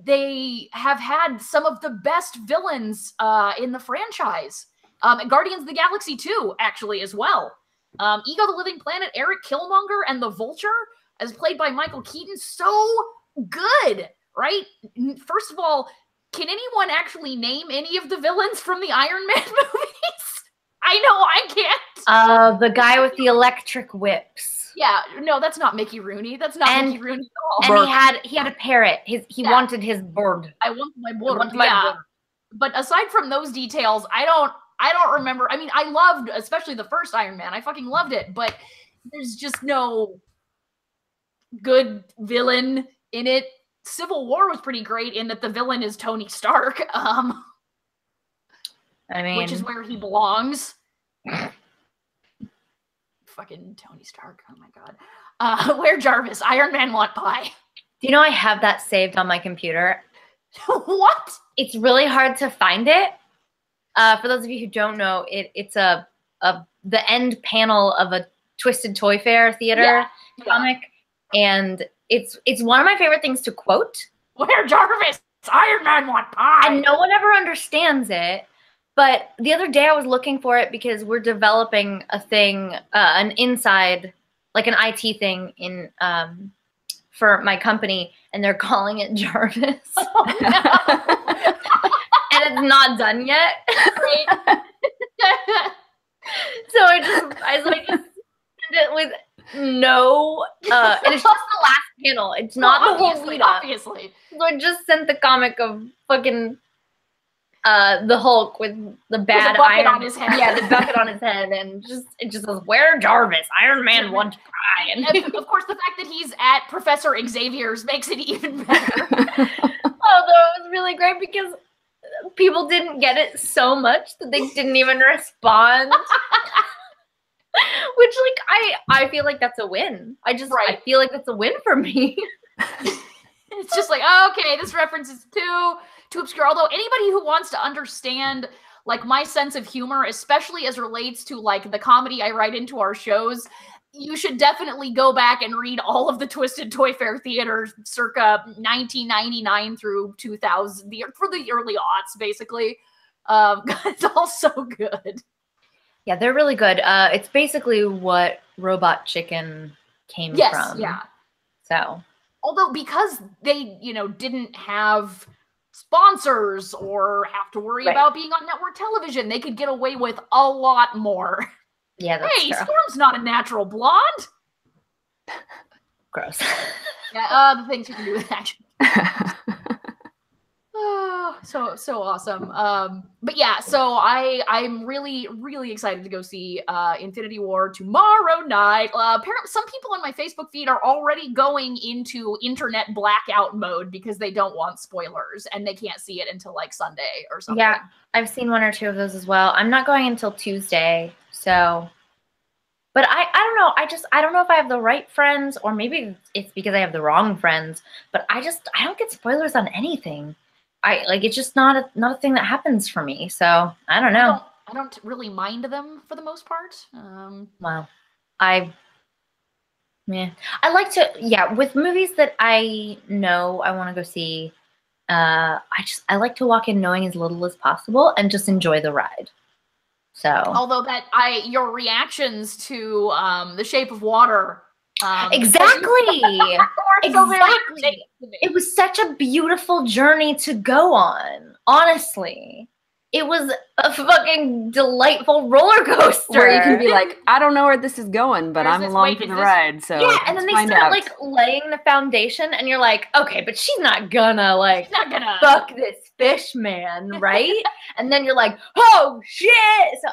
They have had some of the best villains in the franchise. Guardians of the Galaxy 2, actually, as well. Ego the Living Planet, Eric Killmonger, and the Vulture, as played by Michael Keaton, so good, right? First of all, can anyone actually name any of the villains from the Iron Man movies? I know I can't.
The guy with the electric whips.
Yeah, no, that's not Mickey Rooney. That's not Mickey Rooney at
all.
And
he had a parrot. He wanted his bird.
I want my bird. Yeah. But aside from those details, I don't remember. I mean, I loved, especially the first Iron Man. I fucking loved it, but there's just no good villain in it. Civil War was pretty great in that the villain is Tony Stark. I mean, which is where he belongs. Fucking Tony Stark. Oh my god. Where Jarvis? Iron Man want pie.
Do you know I have that saved on my computer?
What?
It's really hard to find it. For those of you who don't know, it's the end panel of a Twisted Toy Fair theater comic, and it's one of my favorite things to quote.
Where Jarvis? Iron Man want pie.
And no one ever understands it. But the other day I was looking for it because we're developing a thing, an inside, like an IT thing in for my company, and they're calling it Jarvis.
Oh, no.
And it's not done yet. So I just send it with no, and it's just the last panel. It's not the whole lead up.
Obviously.
So I just sent the comic of fucking the Hulk with the bad
bucket on his head.
Yeah, the bucket on his head, and it just says, "Where Jarvis? Iron Man wants pie."
And of course, the fact that he's at Professor Xavier's makes it even better.
Although it was really great because people didn't get it so much that they didn't even respond. Which, like, I feel like that's a win. I feel like that's a win for me.
It's just like, oh, okay, this reference is too obscure. Although anybody who wants to understand, like, my sense of humor, especially as relates to, like, the comedy I write into our shows, you should definitely go back and read all of the Twisted Toy Fair theaters circa 1999 through 2000, for the early aughts, basically. It's all so good.
Yeah, they're really good. It's basically what Robot Chicken came from.
Yeah.
So,
although because they, didn't have sponsors or have to worry about being on network television, they could get away with a lot more.
Yeah, that's
Hey,
true.
Storm's not a natural blonde.
Gross.
Yeah, the things you can do with that. Oh, so awesome. But yeah, so I'm really, really excited to go see Infinity War tomorrow night. Apparently, some people on my Facebook feed are already going into internet blackout mode because they don't want spoilers and they can't see it until like Sunday or something.
Yeah, I've seen one or two of those as well. I'm not going until Tuesday, so. But I don't know. I don't know if I have the right friends, or maybe it's because I have the wrong friends. But I don't get spoilers on anything. It's just not a thing that happens for me. So I don't know.
I don't really mind them for the most part.
Well, I like to, with movies that I know I want to go see. I like to walk in knowing as little as possible and just enjoy the ride. So,
although your reactions to The Shape of Water.
Exactly. Exactly. It was such a beautiful journey to go on. Honestly, it was a fucking delightful roller coaster
where you can be like, I don't know where this is going, but I'm along for the ride. So
yeah, and then they start like laying the foundation, and you're like, okay, but she's not gonna fuck this fish man, right? And then you're like, oh shit. So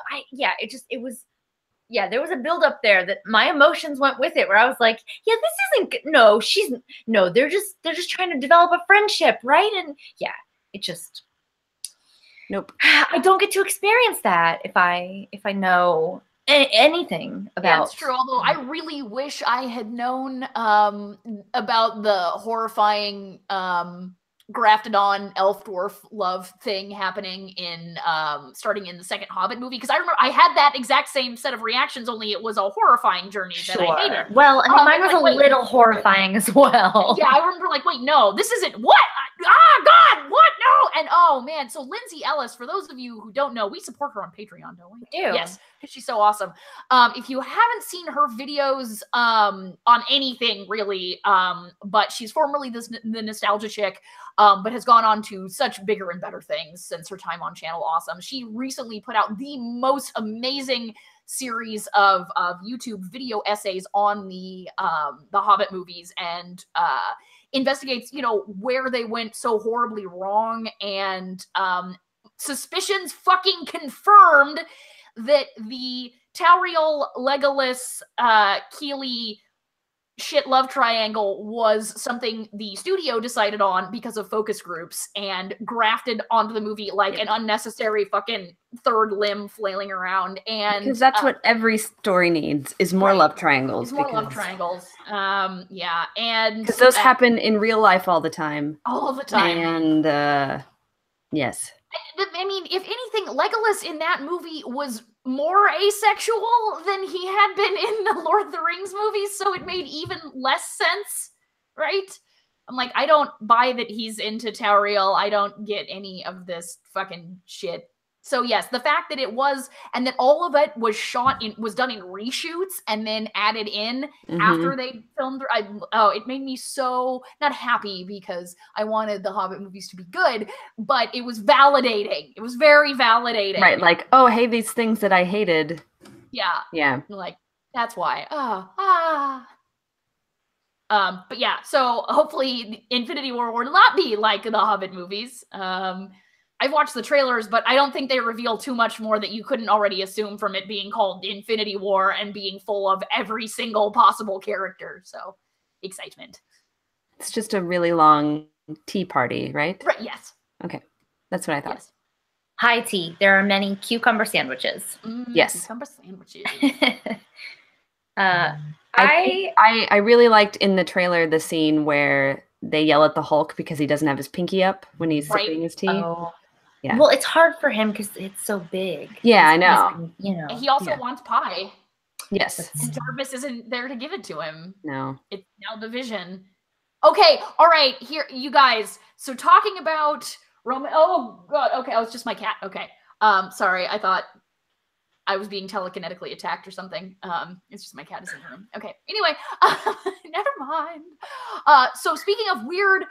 there was a build up there that my emotions went with it, where I was like, yeah, this isn't, they're just trying to develop a friendship, right? And yeah, it just,
nope.
I don't get to experience that if I know anything about. Yeah, that's true. Although I really wish I had known about the horrifying grafted on elf dwarf love thing happening in starting in the second Hobbit movie, because I remember I had that exact same set of reactions, only it was a horrifying journey that I hated.
Well, I mean, mine was like, a little horrifying as well.
Yeah, I remember like, wait, no, this isn't what? God, what? No. And oh man, so Lindsay Ellis, for those of you who don't know, we support her on Patreon, don't we?
We do.
Yes, because she's so awesome. If you haven't seen her videos on anything really, but she's formerly the Nostalgia Chick, but has gone on to such bigger and better things since her time on Channel Awesome. She recently put out the most amazing series of YouTube video essays on the Hobbit movies, and investigates, you know, where they went so horribly wrong, and suspicions fucking confirmed that the Tauriel, Legolas, Keely shit love triangle was something the studio decided on because of focus groups and grafted onto the movie like an unnecessary fucking third limb flailing around. And
because that's what every story needs, is more love triangles.
It's more love triangles. Yeah, and
because those happen in real life all the time.
All the time.
And yes.
I mean, if anything, Legolas in that movie was more asexual than he had been in the Lord of the Rings movies, so it made even less sense, right? I'm like, I don't buy that he's into Tauriel. I don't get any of this fucking shit. So yes, the fact that it was, and that all of it was was done in reshoots and then added in after they filmed, it made me so not happy, because I wanted the Hobbit movies to be good, but it was validating. It was very validating.
Right, like, oh, hey, these things that I hated.
Yeah.
Yeah.
Like, that's why. But yeah, so hopefully Infinity War will not be like the Hobbit movies. I've watched the trailers, but I don't think they reveal too much more that you couldn't already assume from it being called Infinity War and being full of every single possible character. So, excitement.
It's just a really long tea party, right?
Right, yes.
Okay. That's what I thought.
Yes.
High tea. There are many cucumber sandwiches.
Yes.
Cucumber sandwiches.
I really liked in the trailer the scene where they yell at the Hulk because he doesn't have his pinky up when he's sipping his tea.
Oh.
Yeah.
Well, it's hard for him because it's so big.
Yeah, I know.
You know.
He also wants pie.
Yes.
And Jarvis isn't there to give it to him.
No.
It's now division. Okay, all right, here, you guys. So talking about Roman. Oh god. Okay, oh, it's just my cat. Okay. Sorry, I thought I was being telekinetically attacked or something. It's just my cat is in the room. Okay. Anyway, never mind. So speaking of weird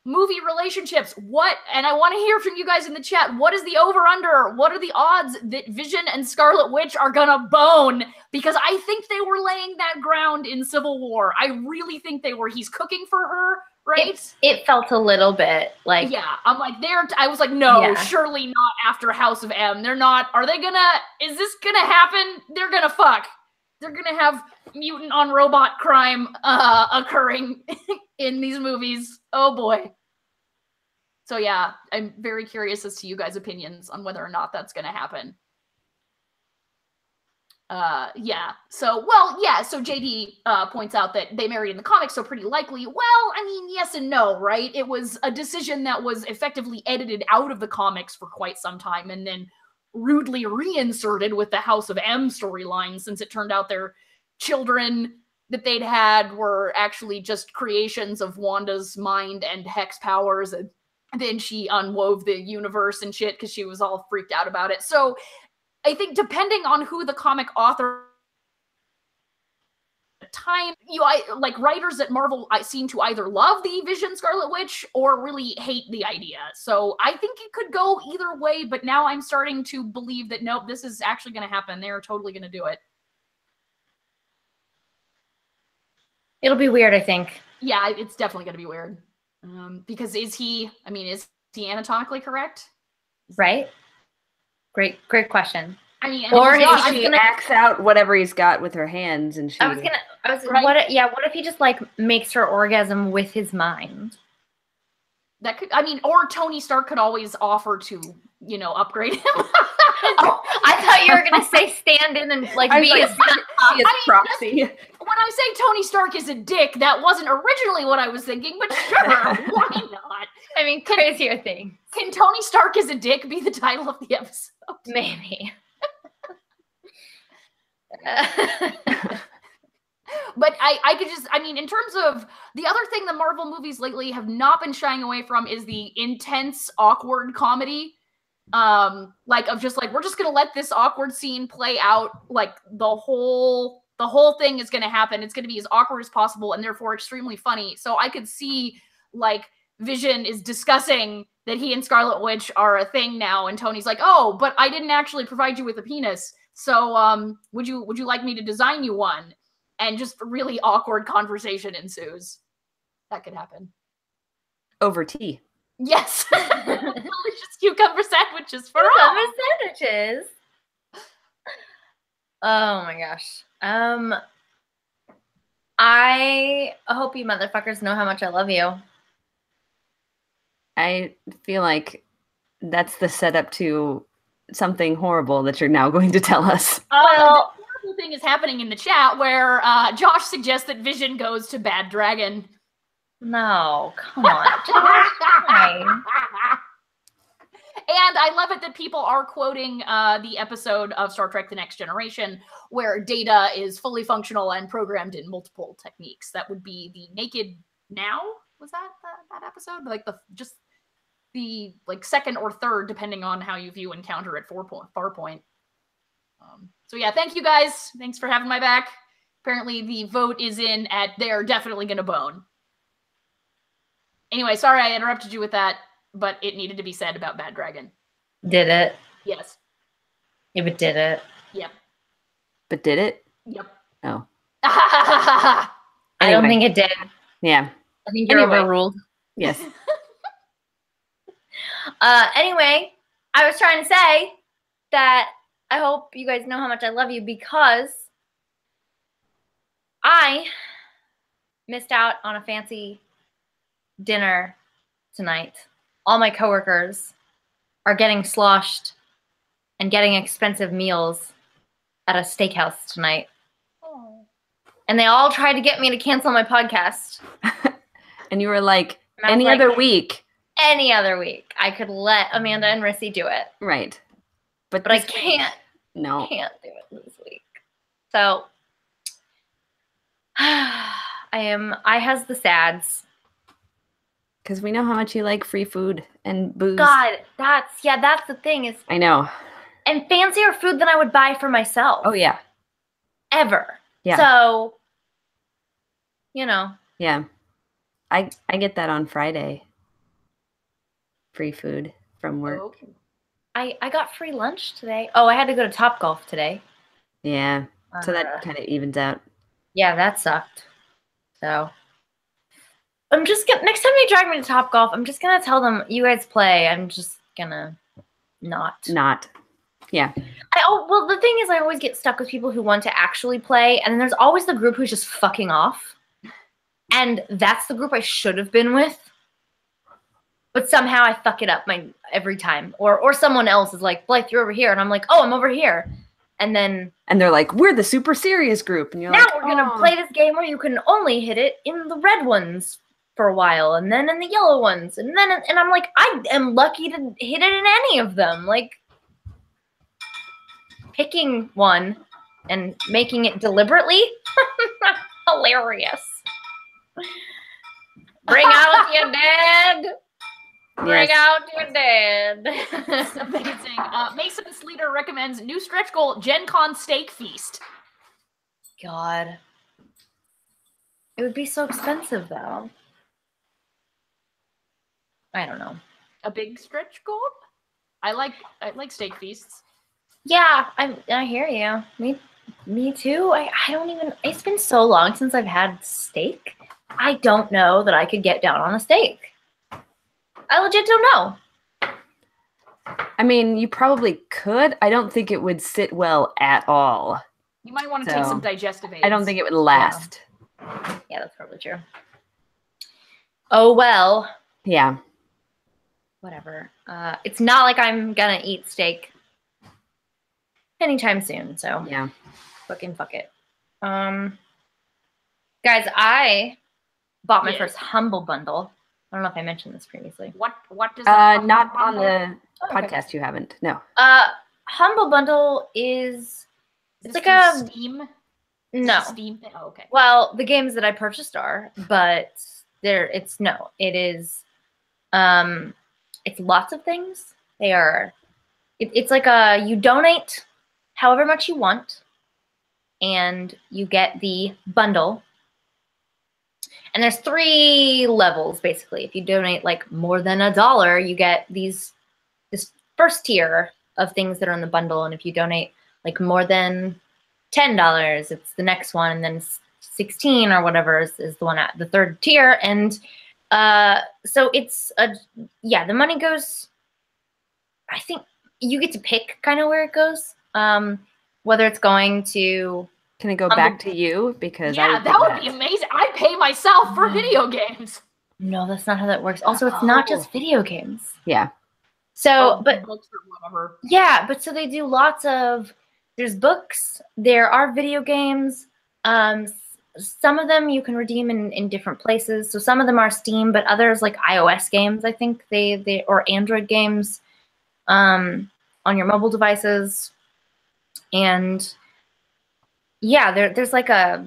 movie relationships, and I want to hear from you guys in the chat, what is the over-under? What are the odds that Vision and Scarlet Witch are gonna bone? Because I think they were laying that ground in Civil War. I really think they were. He's cooking for her, right?
It felt a little bit like...
Yeah, I'm like, I was like, no, surely not after House of M. They're not, is this gonna happen? They're gonna fuck. They're gonna have mutant on robot crime occurring in these movies. Oh boy. So yeah, I'm very curious as to you guys' opinions on whether or not that's gonna happen. So JD points out that they married in the comics, so pretty likely. Well, I mean, yes and no, right? It was a decision that was effectively edited out of the comics for quite some time and then rudely reinserted with the House of M storyline, since it turned out their children that they'd had were actually just creations of Wanda's mind and hex powers, and then she unwove the universe and shit because she was all freaked out about it. So I think depending on who the comic author at the time, like writers at Marvel seem to either love the Vision Scarlet Witch or really hate the idea. So I think it could go either way, but now I'm starting to believe that nope, this is actually going to happen. They're totally going to do it.
It'll be weird, I think.
Yeah, it's definitely going to be weird. Because is he anatomically correct?
Right? Great question.
I mean,
or she acts out whatever he's got with her hands, and she.
What if he just like makes her orgasm with his mind?
That could, or Tony Stark could always offer to, upgrade him.
Oh, I thought you were gonna say stand in and like be his
proxy.
when I say Tony Stark is a dick, that wasn't originally what I was thinking, but sure, why not?
I mean, crazier thing.
Can Tony Stark is a dick be the title of the episode?
Maybe.
But I could just, I mean, in terms of the other thing the Marvel movies lately have not been shying away from is the intense, awkward comedy. Like of just like, we're just gonna let this awkward scene play out. Like the whole thing is gonna happen. It's gonna be as awkward as possible and therefore extremely funny. So I could see like Vision is discussing that he and Scarlet Witch are a thing now, and Tony's like, oh, but I didn't actually provide you with a penis. So would you like me to design you one? And just really awkward conversation ensues. That could happen.
Over tea.
Yes. Delicious cucumber sandwiches for all.
Cucumber sandwiches. Oh my gosh. I hope you motherfuckers know how much I love you.
I feel like that's the setup to something horrible that you're now going to tell us.
Well, the horrible thing is happening in the chat where Josh suggests that Vision goes to Bad Dragon.
No, come on. Fine.
And I love it that people are quoting the episode of Star Trek The Next Generation where Data is fully functional and programmed in multiple techniques. That would be the Naked Now? Was that episode? Like the second or third, depending on how you view Encounter at Farpoint. So yeah, thank you guys. Thanks for having my back. Apparently the vote is in at they're definitely gonna bone. Anyway, sorry I interrupted you with that, but it needed to be said about Bad Dragon.
Did it?
Yes.
Yeah, but did it?
Yep.
But did it?
Yep.
Oh.
I don't think it did.
Yeah.
I think you're overruled.
Yes.
Anyway, I was trying to say that I hope you guys know how much I love you because I missed out on a fancy dinner tonight. All my coworkers are getting sloshed and getting expensive meals at a steakhouse tonight.
Oh.
And they all tried to get me to cancel my podcast.
And you were like,
And I was
other week.
Any other week. I could let Amanda and Rissy do it.
Right.
But I can't.
No.
Can't do it this week. So I has the sads.
Because we know how much you like free food and booze.
God, that's the thing is,
I know.
and fancier food than I would buy for myself.
Oh, yeah.
Ever.
Yeah.
So, you know.
Yeah. I get that on Friday. Free food from work.
Oh.
I got free lunch today. Oh, I had to go to Topgolf today.
Yeah. So that kind of evens out.
Yeah, that sucked. So I'm just gonna, next time they drag me to Topgolf, I'm just gonna tell them, you guys play. I'm just gonna not. Yeah. Well, the thing is, I always get stuck with people who want to actually play, and then there's always the group who's just fucking off. And that's the group I should have been with. But somehow I fuck it up every time. Or someone else is like, Blythe, you're over here. And I'm like, oh, I'm over here. And
they're like, we're the super serious group. And you're
now
like,
we're going to play this game where you can only hit it in the red ones for a while. And then in the yellow ones. And I'm like, I am lucky to hit it in any of them. Like, picking one and making it deliberately. Hilarious. Bring out your dead. Bring out your dead.
That's amazing. Mason Sleater recommends new stretch goal, Gen Con Steak Feast.
God. It would be so expensive, though. I don't know.
A big stretch goal? I like steak feasts.
Yeah, I hear you. Me too. I don't even, it's been so long since I've had steak. I don't know that I could get down on a steak. I legit don't know.
I mean, you probably could. I don't think it would sit well at all.
You might want to take some digestive aids.
I don't think it would last.
Yeah, that's probably true. Oh, well.
Yeah.
Whatever. It's not like I'm gonna eat steak anytime soon, so
yeah.
fucking fuck it. Guys, I bought my
Yes.
first Humble Bundle. I don't know if I mentioned this previously.
What does that
Not on the
Oh, okay.
podcast. You haven't. No.
Humble Bundle is
Is
it's
this
like
through
a
Steam? Is
no.
this a Steam thing? Oh, okay.
Well, the games that I purchased are, but it is it's lots of things. They are it's like you donate however much you want and you get the bundle. And there's 3 levels basically. If you donate like more than $1, you get this first tier of things that are in the bundle, and if you donate like more than $10, it's the next one, and then 16 or whatever is the one at the 3rd tier. And so it's the money goes, I think you get to pick kind of where it goes, whether it's going to
Can it go back to you? Because I
Yeah,
would
that would be amazing. I pay myself for video games.
no, that's not how that works. Also, it's not just video games.
Yeah.
So,
Or
but
books or whatever.
yeah, but so they do lots of, there's books, there are video games. Some of them you can redeem in different places. So some of them are Steam, but others like iOS games, I think they or Android games on your mobile devices. And yeah, there's like a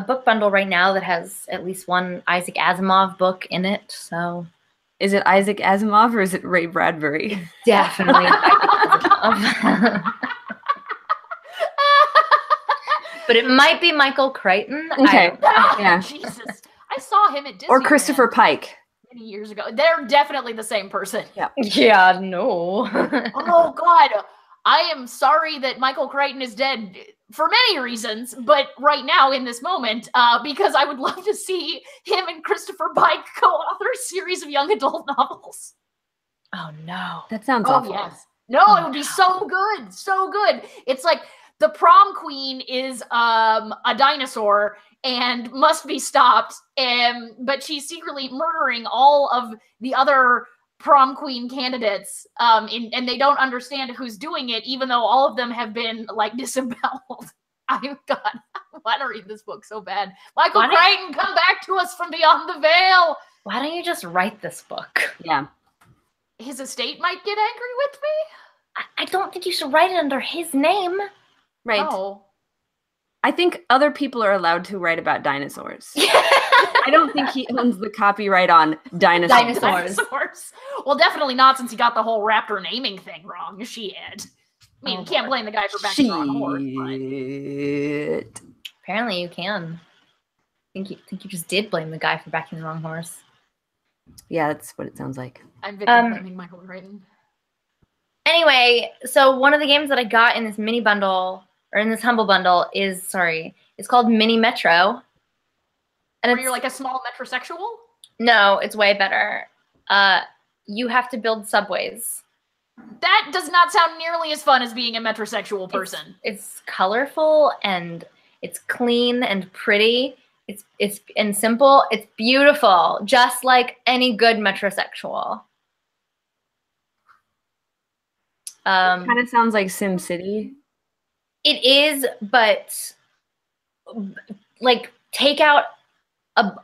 book bundle right now that has at least one Isaac Asimov book in it. So
Is it Isaac Asimov or is it Ray Bradbury?
definitely Asimov. But it might be Michael Crichton.
Okay. Yeah.
Jesus. I saw him at Disneyland
Or Christopher Pike.
many years ago. They're definitely the same person.
Yeah, no.
Oh, God. I am sorry that Michael Crichton is dead for many reasons, but right now in this moment, because I would love to see him and Christopher Pike co-author a series of young adult novels.
Oh, no.
That sounds
Oh,
awful.
yes. No, it would be so good. So good. It's like the prom queen is a dinosaur and must be stopped, but she's secretly murdering all of the other prom queen candidates, and they don't understand who's doing it, even though all of them have been like disemboweled. God, I want to read this book so bad. Michael Crichton, come back to us from beyond the veil.
Why don't you just write this book?
Yeah.
His estate might get angry with me.
I don't think you should write it under his name.
Right.
Oh.
I think other people are allowed to write about dinosaurs. I don't think he owns the copyright on dinosaurs.
Dinosaurs. Well, definitely not, since he got the whole raptor naming thing wrong. She had. I mean, can't blame the guy for backing the wrong horse.
Shit.
Apparently you can. I think you just did blame the guy for backing the wrong horse.
Yeah, that's what it sounds like.
I'm victim blaming Michael Crichton.
Anyway, so one of the games that I got in this mini bundle, or in this Humble Bundle, it's called Mini Metro. And
Where you're like a small metrosexual?
No, it's way better. You have to build subways.
That does not sound nearly as fun as being a metrosexual person.
It's colorful and it's clean and pretty. It's and simple. It's beautiful, just like any good metrosexual.
Kind of sounds like SimCity.
It is, but like take out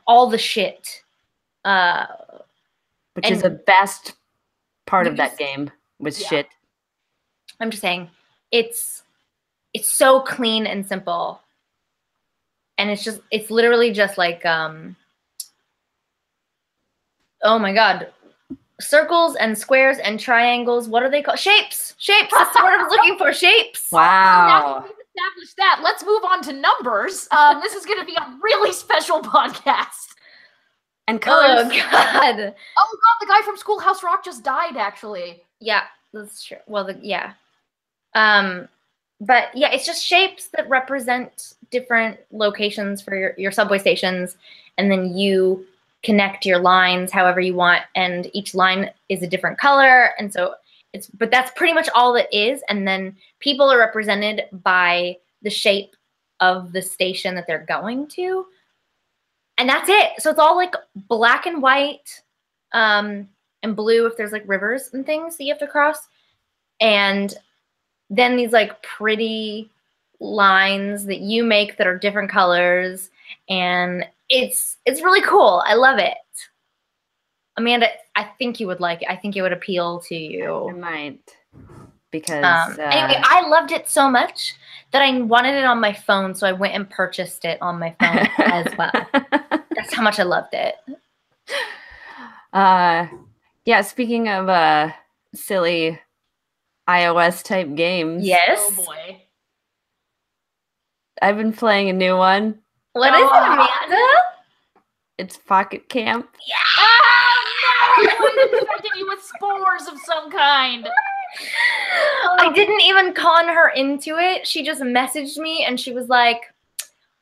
all the shit.
Which is the best part of that
just-
game was shit.
I'm just saying, it's so clean and simple, and it's literally just like oh my god, circles and squares and triangles. What are they called? Shapes. That's the word I was looking for. Shapes.
Now
Wow.
that we've established that, let's move on to numbers. This is going to be a really special podcast.
And colors.
Oh god.
Oh god, the guy from Schoolhouse Rock just died, actually.
Yeah, that's true. Well, yeah. But yeah, it's just shapes that represent different locations for your subway stations, and then you connect your lines however you want, and each line is a different color, and so but that's pretty much all it is. And then people are represented by the shape of the station that they're going to, and that's it. So it's all like black and white, and blue if there's like rivers and things that you have to cross, and then these like pretty lines that you make that are different colors, and it's really cool. I love it. Amanda, I think you would like it. I think it would appeal to you.
I might. Because
anyway, I loved it so much that I wanted it on my phone, so I went and purchased it on my phone as well. That's how much I loved it.
Yeah, speaking of silly iOS type games.
Yes.
Oh boy.
I've been playing a new one.
What is it, Amanda?
It's Pocket Camp.
Oh no! I infected you with spores of some kind.
I didn't even con her into it. She just messaged me and she was like,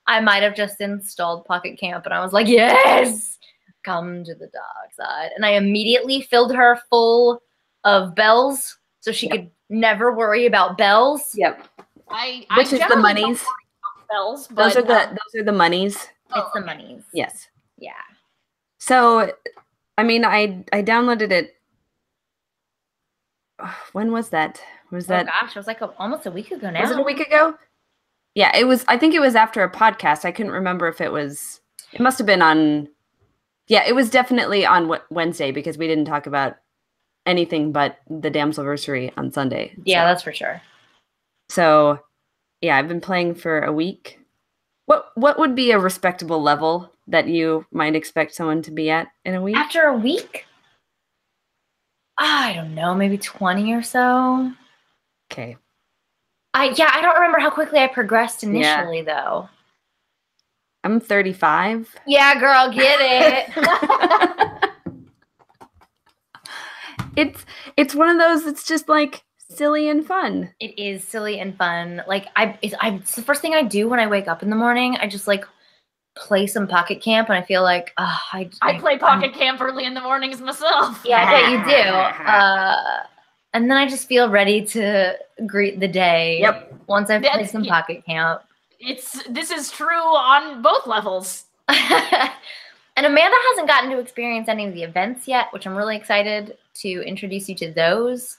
I might have just installed Pocket Camp. And I was like, yes, come to the dark side. And I immediately filled her full of bells so she could never worry about bells.
Yep.
Which
is the monies.
Bells, but,
those are the monies.
It's the monies.
Yes.
Yeah.
So, I mean, I downloaded it. When was that? Was that?
Oh gosh, it was like almost a week ago now.
Was it a week ago? Yeah, it was. I think it was after a podcast. I couldn't remember if it was. It must have been on. Yeah, it was definitely on Wednesday because we didn't talk about anything but the Damselversary on Sunday.
Yeah, that's for sure.
So, yeah, I've been playing for a week. What would be a respectable level that you might expect someone to be at in a week?
After a week? I don't know, maybe 20 or so.
Okay.
I don't remember how quickly I progressed initially, though.
I'm 35.
Yeah, girl, get it.
It's one of those that's just like silly and fun.
It is silly and fun. Like it's the first thing I do when I wake up in the morning. I just like play some Pocket Camp, and I feel like I
play Pocket Camp early in the mornings myself.
Yeah, I bet you do. And then I just feel ready to greet the day.
Yep.
Once I've played some Pocket Camp.
This is true on both levels.
And Amanda hasn't gotten to experience any of the events yet, which I'm really excited to introduce you to those.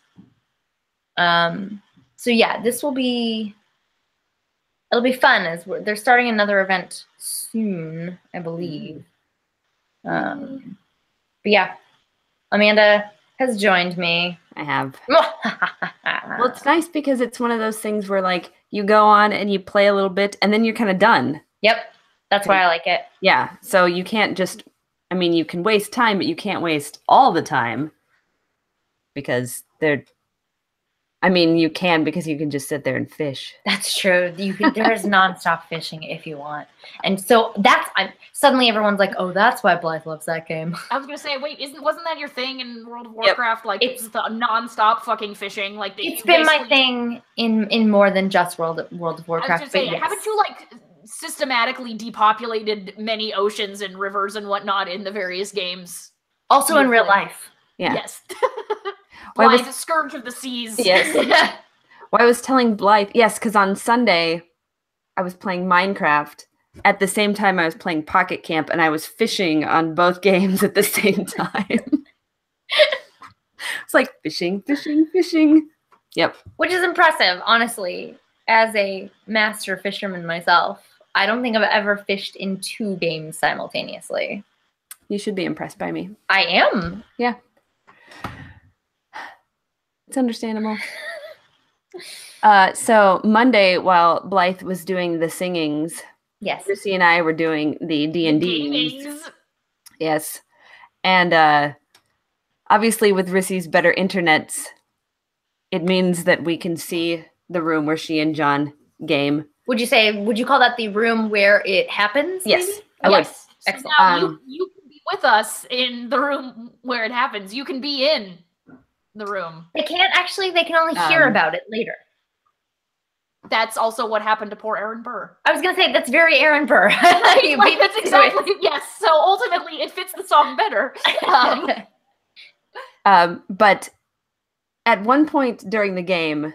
So yeah, it'll be fun as they're starting another event soon, I believe. But yeah, Amanda has joined me.
I have. Well, it's nice because it's one of those things where like you go on and you play a little bit and then you're kind of done.
Yep. That's why I like it.
Yeah. So you can't just, I mean, you can waste time, but you can't waste all the time because you can because you can just sit there and fish. That's
true. There's nonstop fishing if you want. And so suddenly everyone's like, oh, that's why Blythe loves that game.
I was going to say, wait, wasn't that your thing in World of Warcraft? Yep. Like, it's the nonstop fucking fishing. Like,
it's been my thing in more than just World of Warcraft.
I was going to say, haven't you, like, systematically depopulated many oceans and rivers and whatnot in the various games?
Also in real life.
Yeah.
Yes. Blythe, Scourge of the Seas.
Yes. Well, I was telling Blythe, yes, because on Sunday I was playing Minecraft at the same time I was playing Pocket Camp, and I was fishing on both games at the same time. It's like fishing, fishing, fishing. Yep.
Which is impressive, honestly. As a master fisherman myself, I don't think I've ever fished in 2 games simultaneously.
You should be impressed by me.
I am.
Yeah. It's understandable. So Monday, while Blythe was doing the singings,
yes,
Rissy and I were doing the D&Ds. Yes. And obviously with Rissy's better internets, it means that we can see the room where she and John game.
Would you call that the room where it happens?
Yes.
Yes.
Excellent.
So now you can be with us in the room where it happens. You can be in the room.
They can only hear about it later.
That's also what happened to poor Aaron Burr.
I was going to say, that's very Aaron Burr.
That's exactly, yes. So ultimately, it fits the song better.
But at one point during the game,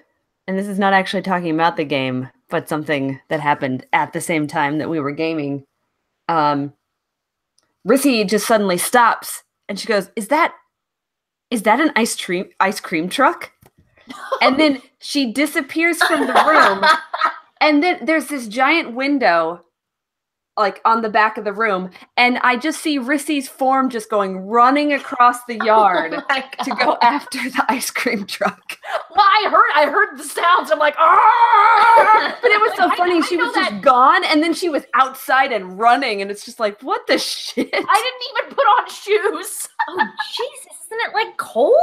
and this is not actually talking about the game, but something that happened at the same time that we were gaming, Rissy just suddenly stops, and she goes, Is that an ice cream truck? And then she disappears from the room. And then there's this giant window like on the back of the room, and I just see Rissy's form just running across the yard
Oh my
to
God.
go after the ice cream truck.
Well, I heard the sounds. I'm like, ah!
But it was so
Like,
funny.
I
She
know
was
that-
just gone, and then she was outside and running, and it's just like, what the shit?
I didn't even put on shoes.
Oh, Jesus. Isn't it like cold?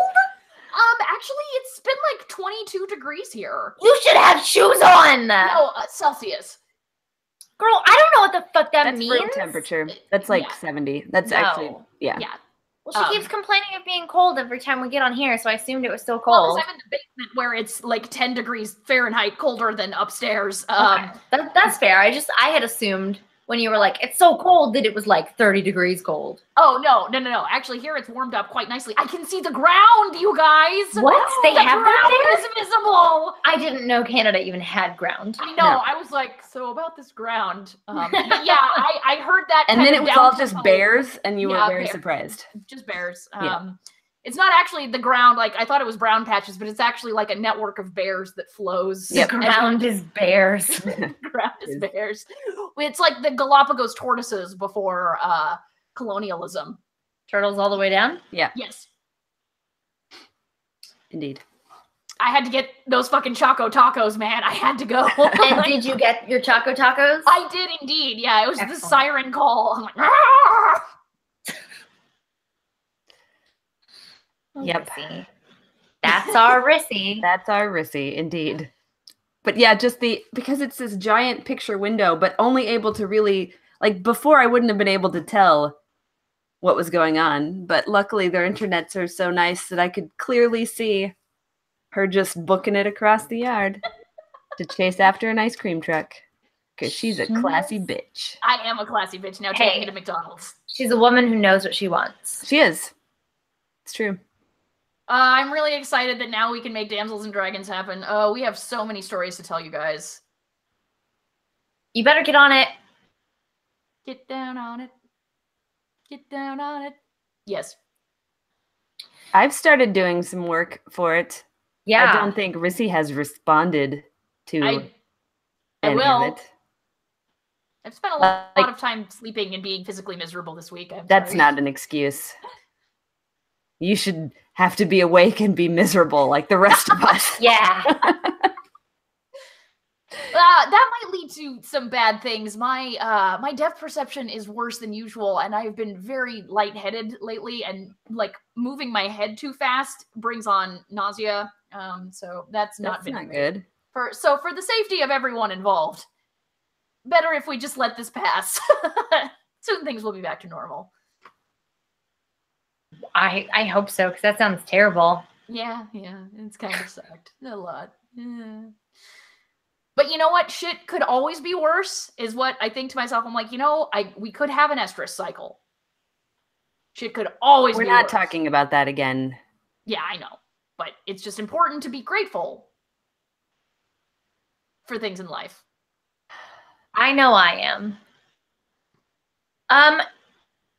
Actually, it's been like 22 degrees here.
You should have shoes on.
No, Celsius.
Girl, I don't know what the fuck that
That's
means.
room temperature. That's like
Yeah.
70. That's
No.
actually, yeah.
Yeah.
Well, she keeps complaining of being cold every time we get on here, so I assumed it was still
Well,
cold.
'cause I'm in the basement where it's like 10 degrees Fahrenheit colder than upstairs.
Okay. That's fair. I had assumed when you were like, it's so cold that it was like 30 degrees cold.
Oh, no. Actually, here it's warmed up quite nicely. I can see the ground, you guys.
What? They
the
have that
ground
there?
is visible.
I didn't know Canada even had ground.
I know.
No.
I was like, so about this ground. But yeah, I heard that.
And
kind
then
of
it was all just
down-tempo-
bears, and you
Yeah,
were very
bears.
surprised.
Just bears.
Yeah.
It's not actually the ground. Like I thought it was brown patches, but it's actually like a network of bears that flows.
The ground is bears.
The ground is bears. It's like the Galapagos tortoises before colonialism.
Turtles all the way down?
Yes.
Indeed.
I had to get those fucking Choco tacos, man. I had to go.
And did you get your Choco Tacos?
I did indeed. Yeah, it was
Excellent.
the siren call. I'm like, "Ah!"
Yep.
Rissy. That's our Rissy.
That's our Rissy, indeed. But yeah, just because it's this giant picture window, but only able to really, like before I wouldn't have been able to tell what was going on. But luckily their internets are so nice that I could clearly see her just booking it across the yard to chase after an ice cream truck. Because she's a classy bitch.
I am a classy bitch now. Taking
Hey.
me to McDonald's.
She's a woman who knows what she wants.
She is. It's true.
I'm really excited that now we can make Damsels and Dragons happen. We have so many stories to tell you guys.
You better get on it.
Get down on it. Get down on it. Yes.
I've started doing some work for it.
Yeah.
I don't think Rissy has responded to
I
any
will.
of it.
I've spent a lot of time sleeping and being physically miserable this week.
That's
sorry.
not an excuse. You should have to be awake and be miserable like the rest of us.
Yeah.
That might lead to some bad things. My depth perception is worse than usual, and I've been very lightheaded lately, and like moving my head too fast brings on nausea. So that's not
That's
been
not
great.
good.
So for the safety of everyone involved, better if we just let this pass. Soon things will be back to normal.
I hope so, because that sounds terrible.
Yeah, it's kind of sucked a lot. Yeah. But you know what? Shit could always be worse, is what I think to myself. I'm like, we could have an estrus cycle. Shit could always
We're
be
not
worse.
talking about that again.
Yeah, I know. But it's just important to be grateful for things in life.
I know I am.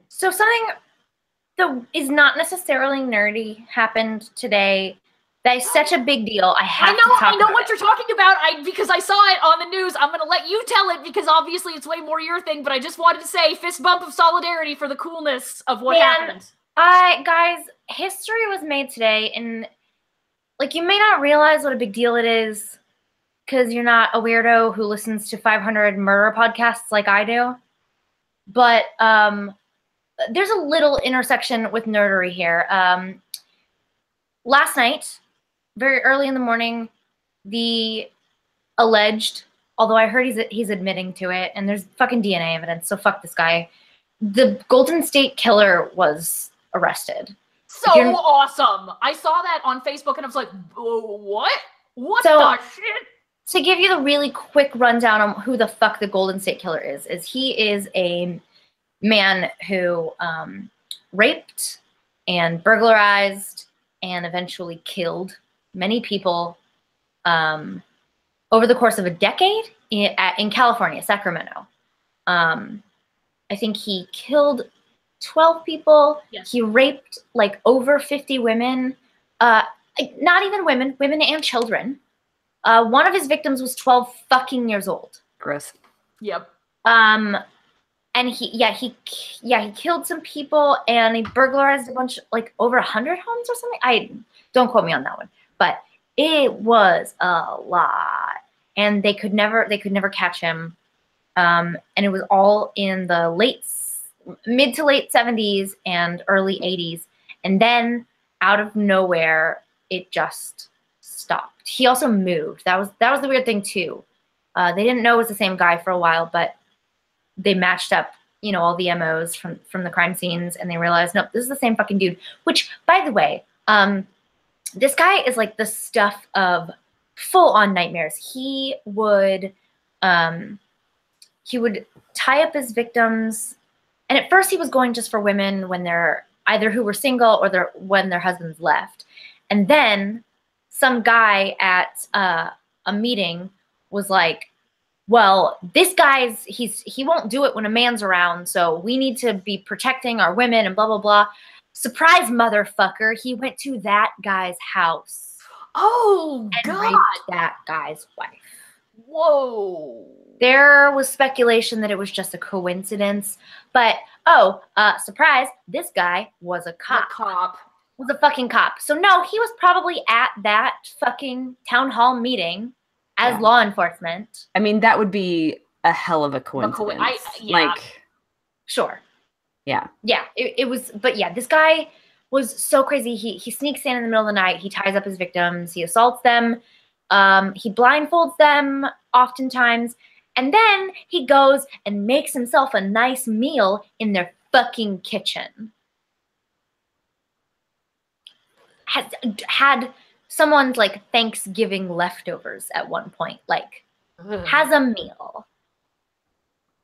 So something that is not necessarily nerdy happened today. That is such a big deal. I
know what you're talking about. Because I saw it on the news. I'm gonna let you tell it because obviously it's way more your thing. But I just wanted to say fist bump of solidarity for the coolness of what happened.
Guys, history was made today, and like you may not realize what a big deal it is because you're not a weirdo who listens to 500 murder podcasts like I do. But there's a little intersection with nerdery here. Last night, very early in the morning, the alleged, although I heard he's admitting to it, and there's fucking DNA evidence, so fuck this guy. The Golden State Killer was arrested.
So awesome. I saw that on Facebook and I was like, what? What the shit?
To give you the really quick rundown on who the fuck the Golden State Killer is he is a man who raped and burglarized and eventually killed many people over the course of a decade in California, Sacramento. I think he killed 12 people.
Yes.
He raped like over 50 women, not even women and children. One of his victims was 12 fucking years old.
Gross.
Yep.
And he killed some people, and he burglarized a bunch, like over 100 homes or something. I don't quote me on that one, but it was a lot, and they could never catch him. And it was all in the mid to late 70s and early 80s, and then out of nowhere, it just stopped. He also moved. That was the weird thing too. They didn't know it was the same guy for a while, but they matched up, you know, all the MOs from the crime scenes, and they realized, nope, this is the same fucking dude. Which, by the way, this guy is like the stuff of full-on nightmares. He would tie up his victims, and at first he was going just for women when they're either who were single or when their husbands left. And then some guy at a meeting was like, well, this guy's, he won't do it when a man's around, so we need to be protecting our women and blah, blah, blah. Surprise, motherfucker. He went to that guy's house.
Oh,
and
God.
raped that guy's wife.
Whoa.
There was speculation that it was just a coincidence, but, surprise, this guy was a cop. Was a fucking cop. So no, he was probably at that fucking town hall meeting as law enforcement.
I mean, that would be a hell of a coincidence. Like,
sure.
Yeah.
Yeah, it was, but yeah, this guy was so crazy. He sneaks in the middle of the night. He ties up his victims. He assaults them. He blindfolds them oftentimes. And then he goes and makes himself a nice meal in their fucking kitchen. Had someone's like Thanksgiving leftovers at one point, like has a meal.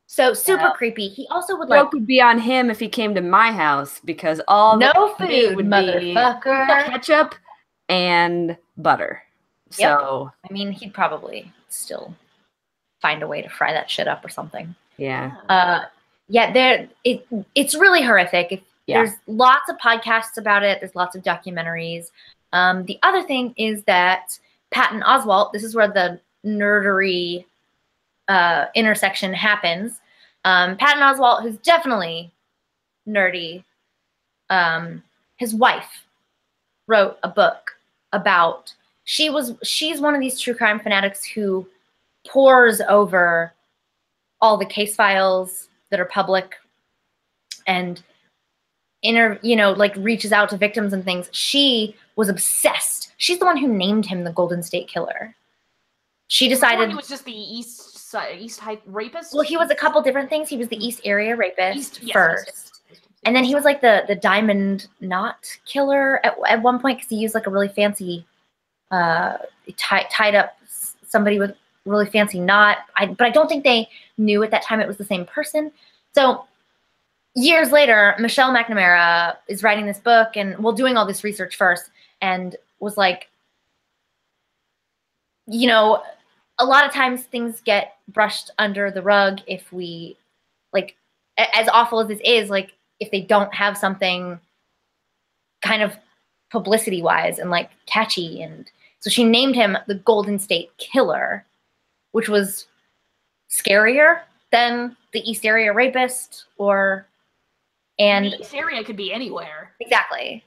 So super creepy. He also would
joke would be on him if he came to my house, because all
no
the
food
would
motherfucker.
Be ketchup and butter.
Yep.
So
I mean, he'd probably still find a way to fry that shit up or something.
Yeah.
It's really horrific. There's lots of podcasts about it. There's lots of documentaries. The other thing is that Patton Oswalt, this is where the nerdery intersection happens. Patton Oswalt, who's definitely nerdy, his wife wrote a book about, she's one of these true crime fanatics who pores over all the case files that are public and reaches out to victims and things. She was obsessed. She's the one who named him the Golden State Killer. She decided
he was just the East rapist.
Well, he was a couple different things. He was the East Area rapist first, and then he was like the Diamond Knot Killer at one point, because he used like a really fancy tied up somebody with really fancy knot. But I don't think they knew at that time it was the same person. So years later, Michelle McNamara is writing this book and doing all this research first, and was like, a lot of times things get brushed under the rug if we, like, as awful as this is, like, if they don't have something kind of publicity-wise and, like, catchy. And so she named him the Golden State Killer, which was scarier than the East Area Rapist and
the East Area could be anywhere.
Exactly.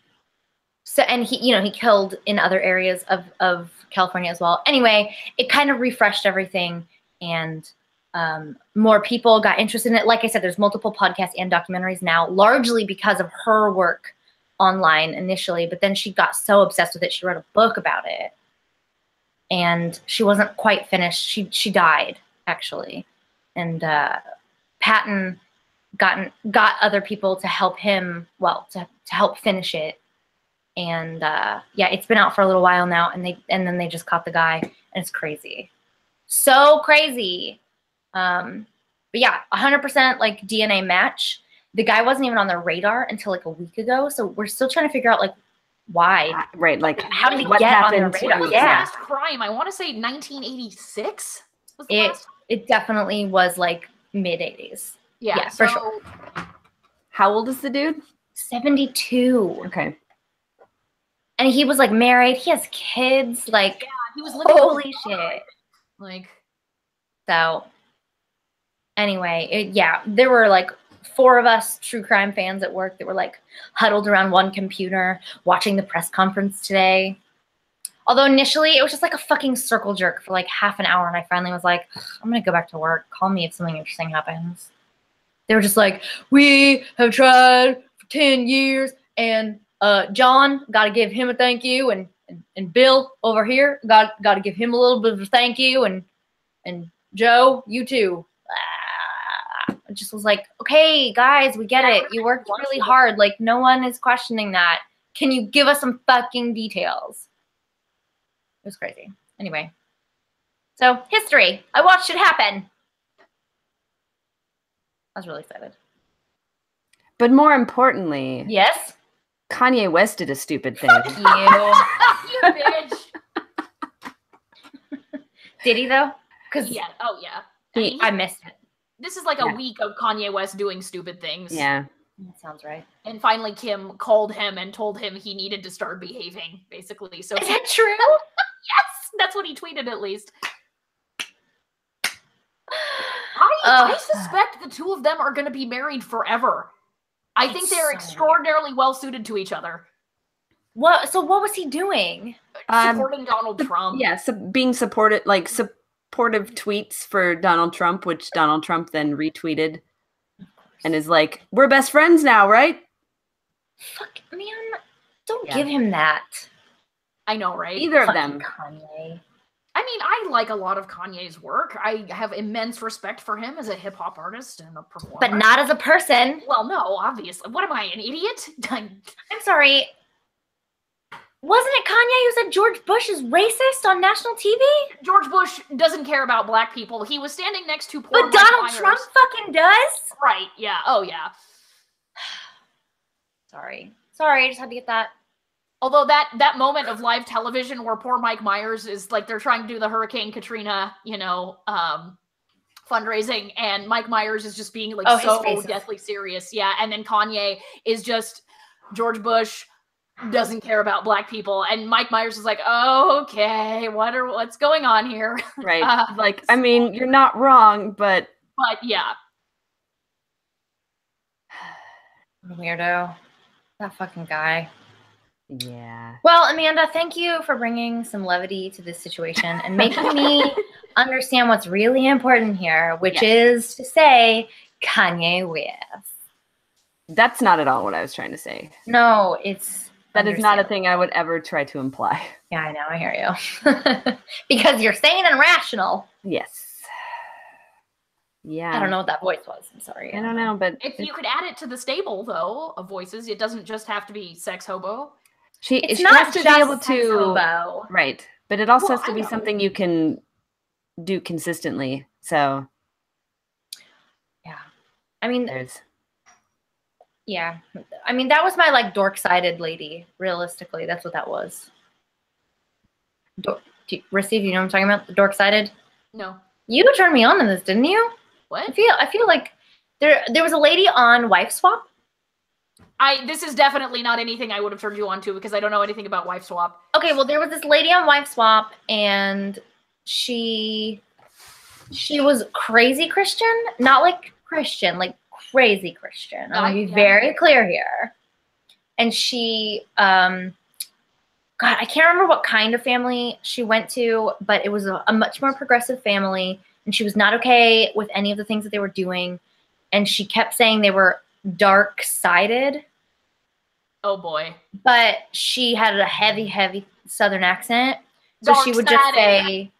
So, and he killed in other areas of California as well. Anyway, it kind of refreshed everything, and more people got interested in it. Like I said, there's multiple podcasts and documentaries now, largely because of her work online initially, but then she got so obsessed with it, she wrote a book about it. And she wasn't quite finished. She died, actually. And Patton got other people to help him, to help finish it. And it's been out for a little while now, and then they just caught the guy, and it's crazy. So crazy. But yeah, 100% like DNA match. The guy wasn't even on their radar until like a week ago, so we're still trying to figure out like why.
Right, like
how did he get on their radar?
What was the last crime? I want to say 1986 was the last.
It definitely was like mid 80s.
Yeah,
for sure.
How old is the dude?
72.
Okay.
And he was like married. He has kids. Like,
yeah, he was living.
Holy shit!
Like,
so Anyway, yeah, there were like 4 of us true crime fans at work that were like huddled around one computer watching the press conference today. Although initially it was just like a fucking circle jerk for like half an hour, and I finally was like, I'm gonna go back to work. Call me if something interesting happens. They were just like, we have tried for 10 years, and John, gotta give him a thank you, and Bill over here, gotta give him a little bit of a thank you, and Joe, you too. I just was like, okay, guys, we get it. You worked really hard. Like, no one is questioning that. Can you give us some fucking details? It was crazy. Anyway. So, history. I watched it happen. I was really excited.
But more importantly,
Yes?
Kanye West did a stupid thing.
You.
You bitch.
Did he, though? Because
Yeah. Oh, yeah.
I missed it.
This is like a week of Kanye West doing stupid things.
Yeah.
That sounds right.
And finally, Kim called him and told him he needed to start behaving, basically. So
Is that true?
yes, that's what he tweeted at least. I suspect the two of them are going to be married forever. I think they're
so
extraordinarily well suited to each other.
What? So what was he doing?
Supporting Donald Trump.
Yeah, being supportive tweets for Donald Trump, which Donald Trump then retweeted and is like, we're best friends now, right?
Fuck, man. Don't give him that.
I know, right?
Either of
Fucking
them.
Kanye.
I mean, I like a lot of Kanye's work. I have immense respect for him as a hip-hop artist and a performer.
But not as a person.
Well, no, obviously. What am I, an idiot?
I'm sorry. Wasn't it Kanye who said George Bush is racist on national TV?
George Bush doesn't care about black people. He was standing next to poor
But
Mike
Donald
Myers.
Trump fucking does?
Right, yeah. Oh, yeah.
Sorry, I just had to get that.
Although that moment of live television where poor Mike Myers is like, they're trying to do the Hurricane Katrina, fundraising, and Mike Myers is just being like so deathly serious. Yeah. And then Kanye is just, George Bush doesn't care about black people. And Mike Myers is like, oh, okay, what's going on here?
Right. I mean, you're not wrong, but
yeah.
Weirdo. That fucking guy.
yeah.
Well, Amanda, thank you for bringing some levity to this situation and making me understand what's really important here, which is to say Kanye West. That's
not at all what I was trying to say.
No, that
is not a thing I would ever try to imply.
Yeah, I know. I hear you. Because you're sane and rational.
Yes. Yeah.
I don't know what that voice was. I'm sorry.
I don't know, but
If you could add it to the stable, though, of voices, it doesn't just have to be sex hobo.
She
It's
she
not
has to
just
be able
sex
to
hobo.
right, but it also
Well,
has to
I
be
know.
something you can do consistently. So
Yeah. I mean,
there's
yeah. I mean, that was my like dork-sided lady. Realistically, that's what that was. Rissy, do you know what I'm talking about? The dork-sided?
No.
You turned me on to this, didn't you?
What?
I feel like there was a lady on Wife Swap.
This is definitely not anything I would have turned you on to because I don't know anything about Wife Swap.
Okay, well, there was this lady on Wife Swap, and she was crazy Christian, not like Christian, like crazy Christian. I'm gonna be very clear here. And she, God, I can't remember what kind of family she went to, but it was a much more progressive family, and she was not okay with any of the things that they were doing, and she kept saying they were dark-sided.
Oh boy.
But she had a heavy Southern accent. So she would just say,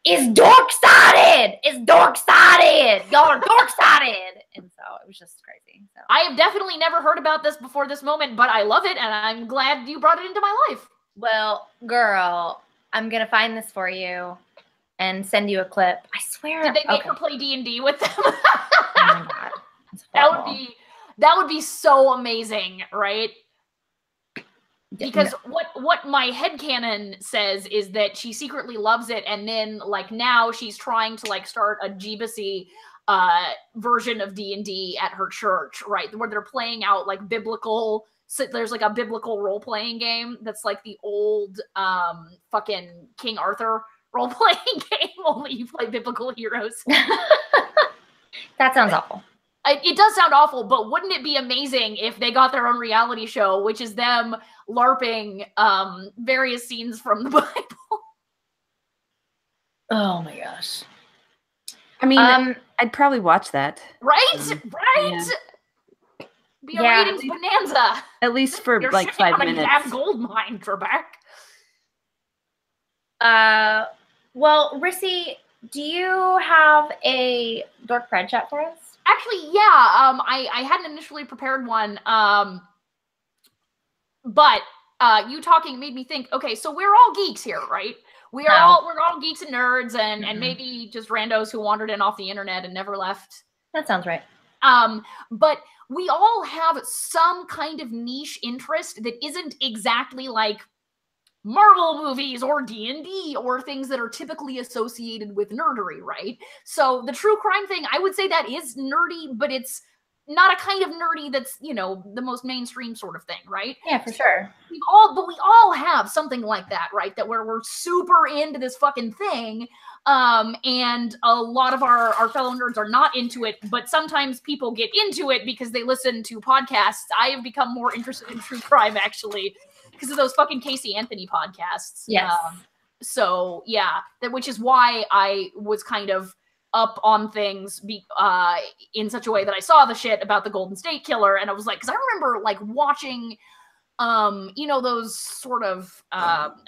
it's dork-sided! It's dork-sided! Y'all are dork-sided! And so it was just crazy. So.
I have definitely never heard about this before this moment, but I love it, and I'm glad you brought it into my life.
Well, girl, I'm going to find this for you and send you a clip. I swear.
Did they make her play D&D with them?
Oh my God.
That would be so amazing, right? Because what my headcanon says is that she secretly loves it, and then like now she's trying to like start a Jeebusy version of D&D at her church, right? Where they're playing out like biblical. So there's like a biblical role-playing game that's like the old fucking King Arthur role-playing game, only you play biblical heroes.
That sounds awful.
It does sound awful, but wouldn't it be amazing if they got their own reality show, which is them LARPing various scenes from the Bible?
Oh my gosh.
I mean, I'd probably watch that.
Right? Right?
Yeah.
Be a ratings bonanza.
At least for
You're
like 5
on
minutes.
a damn gold mine, Trebek.
Well, Rissy, do you have a Dork Pride Chat for us?
Actually, yeah. I hadn't initially prepared one. But you talking made me think, okay, so we're all geeks here, right? We're all geeks and nerds and maybe just randos who wandered in off the internet and never left.
That sounds right.
But we all have some kind of niche interest that isn't exactly like Marvel movies or D&D or things that are typically associated with nerdery, right? So the true crime thing, I would say that is nerdy, but it's not a kind of nerdy that's, you know, the most mainstream sort of thing, right?
Yeah, for sure.
We all have something like that, right? That where we're super into this fucking thing. And a lot of our fellow nerds are not into it, but sometimes people get into it because they listen to podcasts. I have become more interested in true crime, actually, because of those fucking Casey Anthony podcasts.
Yes.
So yeah, which is why I was kind of up on things in such a way that I saw the shit about the Golden State Killer, and I was like, because I remember like watching, you know, those sort of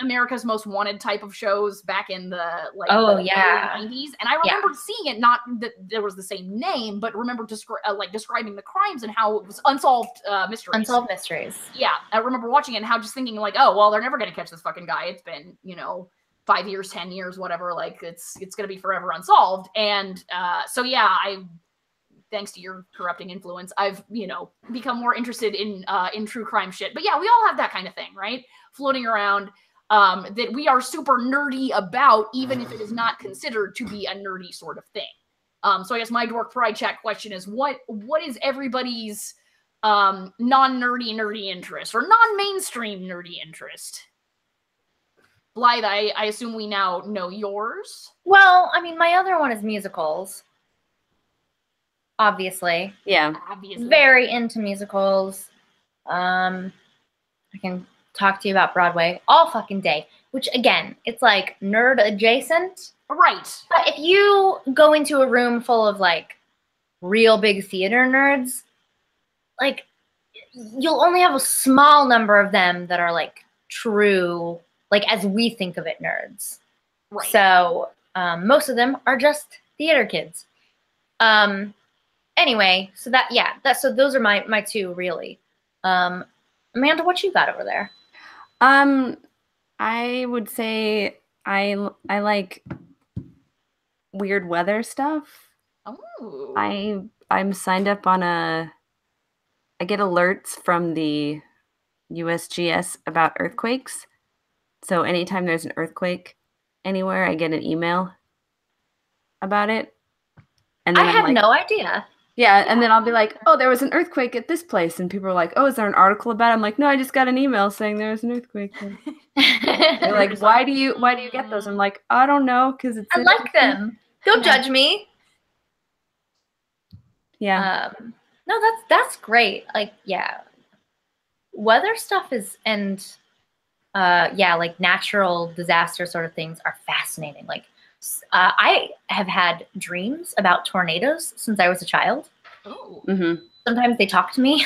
America's Most Wanted type of shows back in the like early 90s, and I remember seeing it, not that there was the same name, but remember describing the crimes and how it was unsolved mysteries. Unsolved
mysteries.
Yeah, I remember watching it and how just thinking like, oh well, they're never gonna catch this fucking guy. It's been, you know, 5 years, 10 years, whatever, like it's going to be forever unsolved. And so, yeah, thanks to your corrupting influence, I've, you know, become more interested in true crime shit. But yeah, we all have that kind of thing, right? Floating around that we are super nerdy about, even if it is not considered to be a nerdy sort of thing. So I guess my Dork Pride Chat question is, what is everybody's non-nerdy interest or non-mainstream nerdy interest? Blythe, I assume we now know yours.
Well, I mean, my other one is musicals. Obviously.
Yeah.
Obviously.
Very into musicals. I can talk to you about Broadway all fucking day, which again, it's like nerd adjacent.
Right.
But if you go into a room full of like real big theater nerds, like you'll only have a small number of them that are like true, like as we think of it, nerds.
Right.
So most of them are just theater kids. Anyway, so so those are my two really. Amanda, what you got over there?
I would say I like weird weather stuff.
Oh.
I'm signed up on I get alerts from the USGS about earthquakes. So anytime there's an earthquake anywhere, I get an email about it. And then
I had no idea.
Yeah, and then I'll be like, oh, there was an earthquake at this place. And people are like, oh, is there an article about it? I'm like, no, I just got an email saying there was an earthquake. They're like, why do you get those? I'm like, I don't know, because it's...
I like them. Don't judge me.
Yeah.
No, that's great. Like, yeah. Weather stuff is, and like natural disaster sort of things are fascinating. Like, I have had dreams about tornadoes since I was a child.
Oh.
Mm-hmm.
Sometimes they talk to me.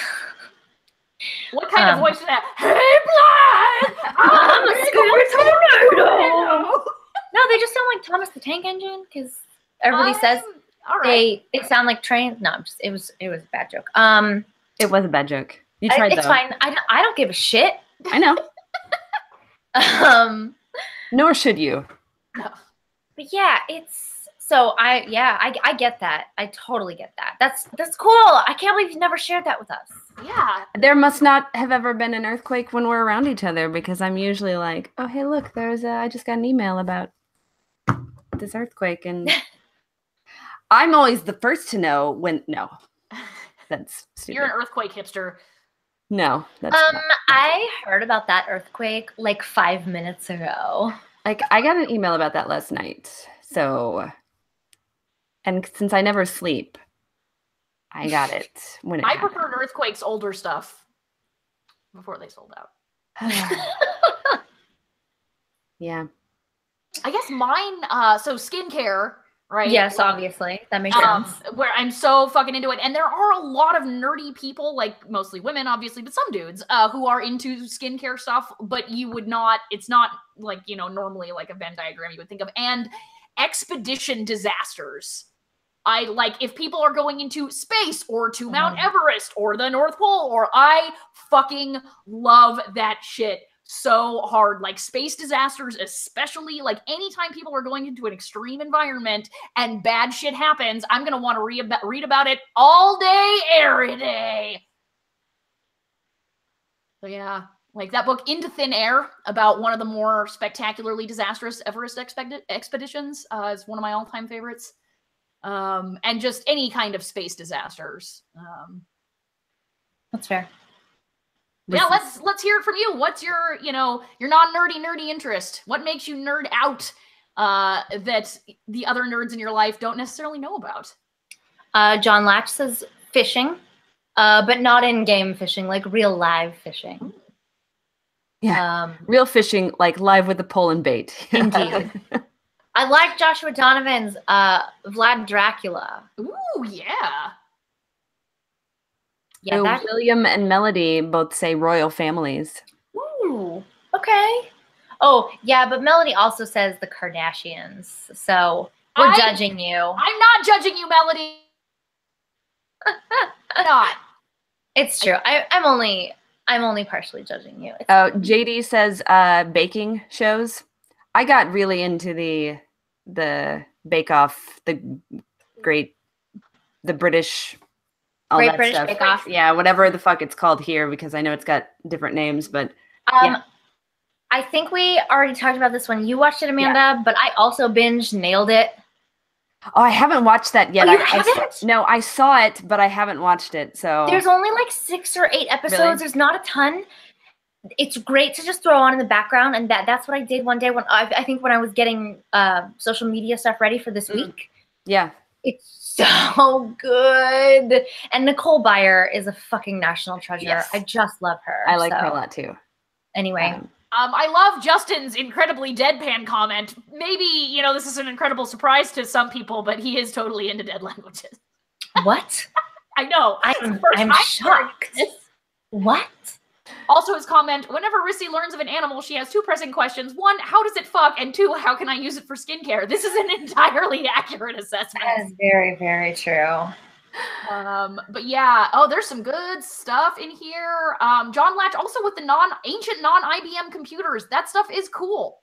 What kind of voice is that? Hey, Blythe! I'm a scared tornado!
No, they just sound like Thomas the Tank Engine, because everybody says they sound like trains. No, it was a bad joke.
It was a bad joke. You tried
It's fine. I don't give a shit.
I know. Nor should you.
No.
But yeah, it's so I get that. I totally get that. That's cool. I can't believe you've never shared that with us.
Yeah.
There must not have ever been an earthquake when we're around each other, because I'm usually like, oh, hey, look, I just got an email about this earthquake, and I'm always the first to know when. No, that's stupid.
You're an earthquake hipster.
No, that's
I heard about that earthquake like 5 minutes ago.
Like, I got an email about that last night. So, and since I never sleep, I got it when it
I
happened.
preferred Earthquake's older stuff before they sold out.
Yeah.
I guess mine, so skincare, right?
Yes, obviously. That makes sense.
Where I'm so fucking into it. And there are a lot of nerdy people, like mostly women, obviously, but some dudes, who are into skincare stuff, but you would not, it's not like, you know, normally like a Venn diagram you would think of. And expedition disasters. I like if people are going into space or to Mount Everest or the North Pole, or I fucking love that shit so hard. Like space disasters, especially like anytime people are going into an extreme environment and bad shit happens, I'm going to want to read about it all day, every day. So yeah, like that book Into Thin Air about one of the more spectacularly disastrous Everest expeditions is one of my all-time favorites. And just any kind of space disasters.
That's fair.
Yeah, let's hear it from you. What's your, you know, your non-nerdy interest? What makes you nerd out that the other nerds in your life don't necessarily know about?
John Latch says fishing, but not in-game fishing, like real live fishing.
Yeah, real fishing, like live with the pole and bait.
Indeed. I like Joshua Donovan's Vlad Dracula.
Ooh, yeah.
Yeah,
So William and Melody both say royal families.
Ooh, okay. Oh, yeah, but Melody also says the Kardashians. So we're judging you.
I'm not judging you, Melody. Not.
It's true. I'm only partially judging you.
Oh, JD says baking shows. I got really into the Bake Off, the British, all
Great
that
British
stuff.
Bake Off.
Yeah, whatever the fuck it's called here, because I know it's got different names, but yeah.
I think we already talked about this when you watched it, Amanda, but I also nailed it.
Oh, I haven't watched that yet.
Oh, you haven't?
No, I saw it, but I haven't watched it. So
there's only like 6 or 8 episodes.
Really?
There's not a ton. It's great to just throw on in the background, and that's what I did one day when I think when I was getting social media stuff ready for this week.
Yeah,
it's so good. And Nicole Byer is a fucking national treasure.
Yes.
I just love her.
I like her a lot too.
Anyway.
I love Justin's incredibly deadpan comment. Maybe, you know, this is an incredible surprise to some people, but he is totally into dead languages.
What?
I know.
I'm shocked. What?
Also, his comment, whenever Rissy learns of an animal, she has 2 pressing questions. 1, how does it fuck? And 2, how can I use it for skincare? This is an entirely accurate assessment.
That is very, very true.
But yeah, there's some good stuff in here. John Latch also with the ancient non-IBM computers. That stuff is cool.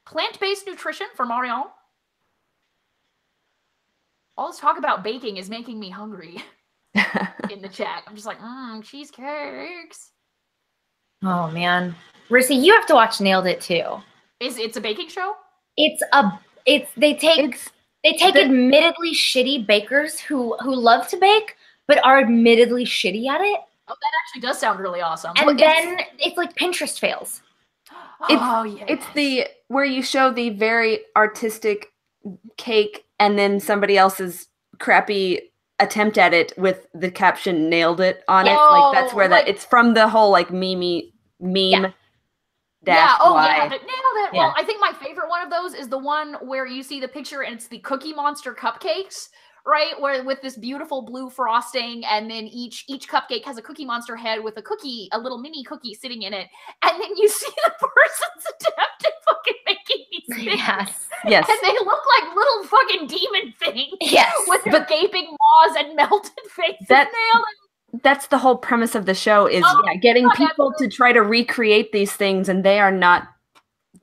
Plant-based nutrition for Marion. All this talk about baking is making me hungry. In the chat, I'm just like, cheesecakes.
Oh man, Rissy, you have to watch Nailed It too.
It's a baking show?
They take admittedly shitty bakers who love to bake but are admittedly shitty at it.
Oh, that actually does sound really awesome.
And then it's like Pinterest fails.
It's where you show the very artistic cake and then somebody else's crappy attempt at it with the caption "nailed it" on it. Like that's where it's from the whole like meme dash
nailed it.
Yeah.
Well, I think my favorite one of those is the one where you see the picture and it's the Cookie Monster cupcakes, right? Where with this beautiful blue frosting, and then each cupcake has a Cookie Monster head with a little mini cookie sitting in it, and then you see the person's attempt at fucking making these things.
Yes.
And they look like little fucking demon things.
Yes.
With their gaping maws and melted faces. Nailed it.
That's the whole premise of the show is getting people to try to recreate these things, and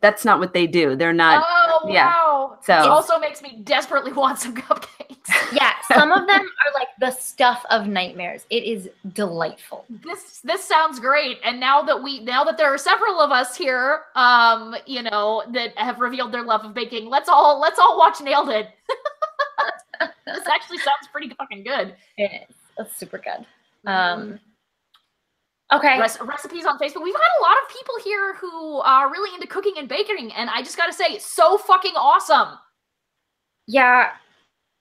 that's not what they do. They're not.
Oh, wow.
So
it also makes me desperately want some cupcakes.
Yeah, some of them are like the stuff of nightmares. It is delightful.
This sounds great. And now that there are several of us here, you know, that have revealed their love of baking, let's all watch Nailed It. This actually sounds pretty fucking good.
It is. It's super good. Okay.
Recipes on Facebook. We've had a lot of people here who are really into cooking and baking, and I just gotta say, so fucking awesome.
Yeah.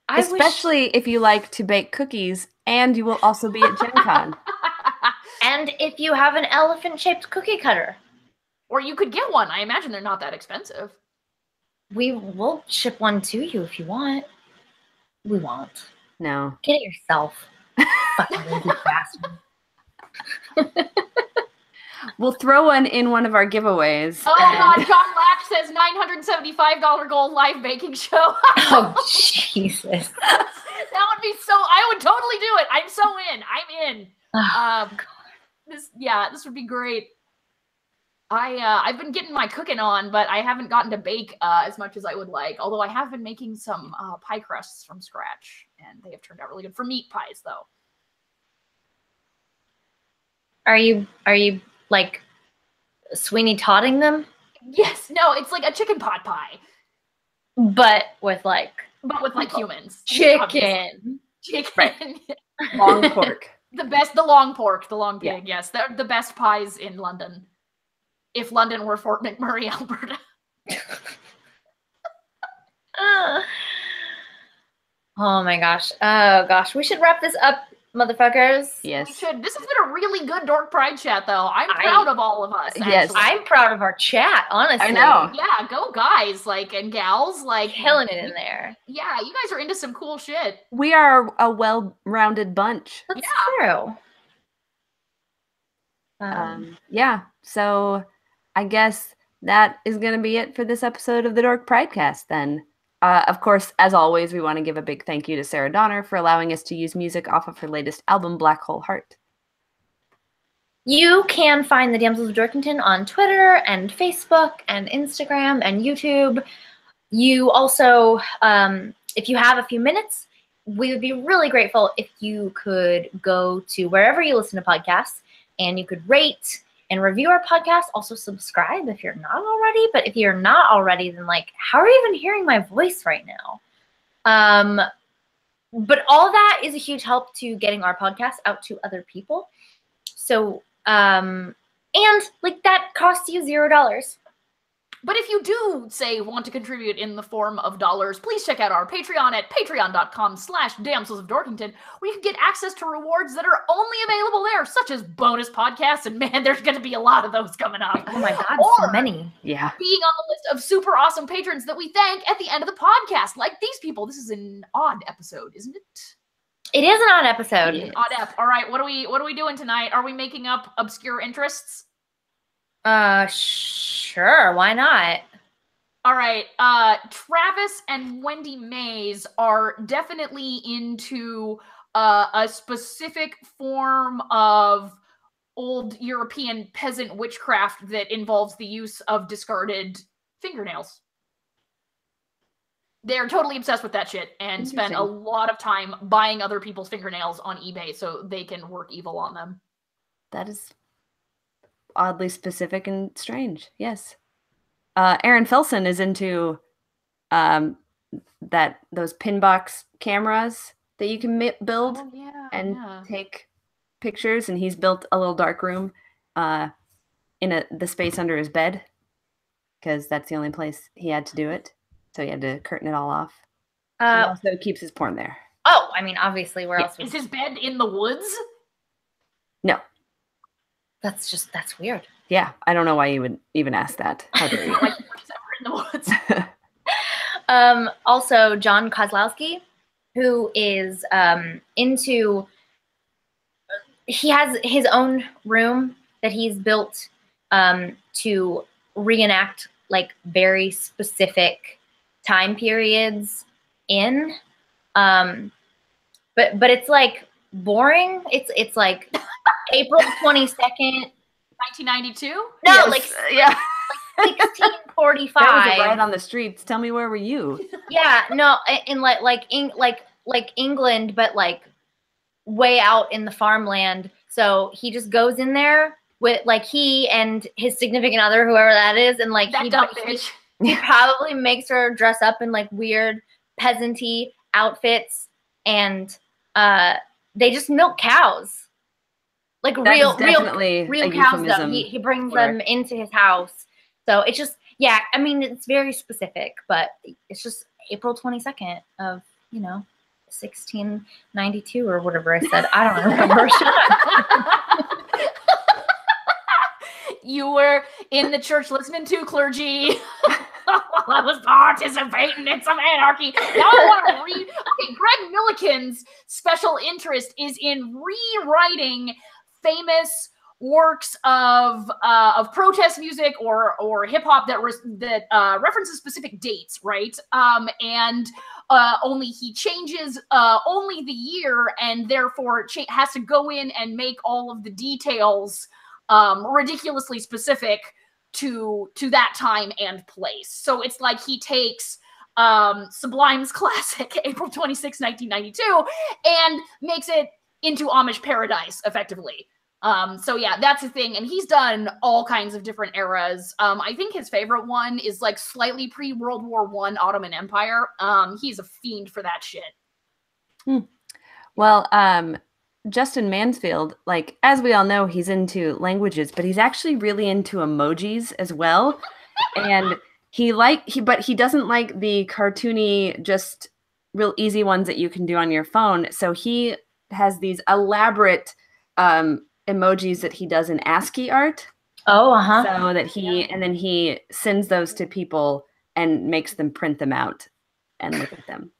Especially if you like to bake cookies, and you will also be at Gen Con.
And if you have an elephant-shaped cookie cutter.
Or you could get one. I imagine they're not that expensive.
We will ship one to you if you want. We won't.
No.
Get it yourself. Fucking lazy bastard.
We'll throw one in one of our giveaways.
Oh God, John Latch says $975 gold live baking show.
Oh Jesus.
That would be so. I would totally do it. I'm so in. I'm in.
Oh,
This would be great. I've been getting my cooking on, but I haven't gotten to bake as much as I would like. Although I have been making some pie crusts from scratch, and they have turned out really good for meat pies, though.
Are you like Sweeney Todding them?
Yes. No, it's like a chicken pot pie,
But with like
humans.
chicken.
Chicken.
Long pork.
The long pork, the long pig. Yeah. Yes, they're the best pies in London. If London were Fort McMurray, Alberta.
Oh my gosh. Oh gosh. We should wrap this up, motherfuckers.
Yes.
We should. This has been a really good Dork Pride chat, though. I'm proud of all of us.
Yes.
Actually.
I'm proud of our chat, honestly.
I know.
Yeah, go guys, and gals,
Killing it in there.
Yeah, you guys are into some cool shit.
We are a well-rounded bunch.
That's true.
Yeah. So I guess that is going to be it for this episode of the Dork Pridecast then. Of course, as always, we want to give a big thank you to Sarah Donner for allowing us to use music off of her latest album, Black Hole Heart.
You can find the Damsels of Dorkington on Twitter and Facebook and Instagram and YouTube. You also, if you have a few minutes, we would be really grateful if you could go to wherever you listen to podcasts and you could rate and review our podcast. Also subscribe if you're not already. But if you're not already, then how are you even hearing my voice right now? But all that is a huge help to getting our podcast out to other people. So, and that costs you $0.
But if you do, say, want to contribute in the form of dollars, please check out our Patreon at patreon.com/Damsels of Dorkington, where you can get access to rewards that are only available there, such as bonus podcasts, and man, there's going to be a lot of those coming up.
Oh my God,
or
so many.
Yeah.
being on the list of super awesome patrons that we thank at the end of the podcast, like these people. This is an odd episode, isn't it?
It is an odd episode.
Yeah.
Odd ep. All right, what are we doing tonight? Are we making up obscure interests?
Sure, why not?
All right, Travis and Wendy Mays are definitely into a specific form of old European peasant witchcraft that involves the use of discarded fingernails. They're totally obsessed with that shit and spend a lot of time buying other people's fingernails on eBay so they can work evil on them.
That is oddly specific and strange. Yes. Aaron Felson is into those pin box cameras that you can build take pictures, and he's built a little dark room in the space under his bed because that's the only place he had to do it. So he had to curtain it all off. He also keeps his porn there.
Oh, I mean, obviously, where else?
Is his bed in the woods?
No.
That's weird.
Yeah, I don't know why you would even ask that. How dare you?
In the woods.
Also, John Kozlowski, who is into. He has his own room that he's built to reenact very specific time periods in. But it's boring. It's April 22nd.
1992?
No,
Yes, yeah.
1645.
That was a riot on the streets. Tell me, where were you?
Yeah, no, in England, but way out in the farmland. So he just goes in there with he and his significant other, whoever that is, and
That dumb bitch.
he probably makes her dress up in weird peasanty outfits, and they just milk cows. Real cows though. He brings them into his house. So it's just, yeah, I mean, it's very specific, but it's just April 22nd of, 1692 or whatever I said. I don't remember.
You were in the church listening to clergy. I was participating in some anarchy. Now I want to read. Okay, Greg Milliken's special interest is in rewriting famous works of protest music or hip hop that references specific dates, right? Only he changes only the year, and therefore has to go in and make all of the details ridiculously specific to that time and place. So it's like he takes Sublime's classic April 26, 1992 and makes it into Amish Paradise effectively. So yeah, that's a thing. And he's done all kinds of different eras. I think his favorite one is like slightly pre-World War I Ottoman Empire. He's a fiend for that shit.
Well, Justin Mansfield, like, as we all know, he's into languages, but he's actually really into emojis as well. And but he doesn't like the cartoony, just real easy ones that you can do on your phone. So he has these elaborate emojis that he does in ASCII art.
Oh, uh-huh.
So that and then he sends those to people and makes them print them out and look at them.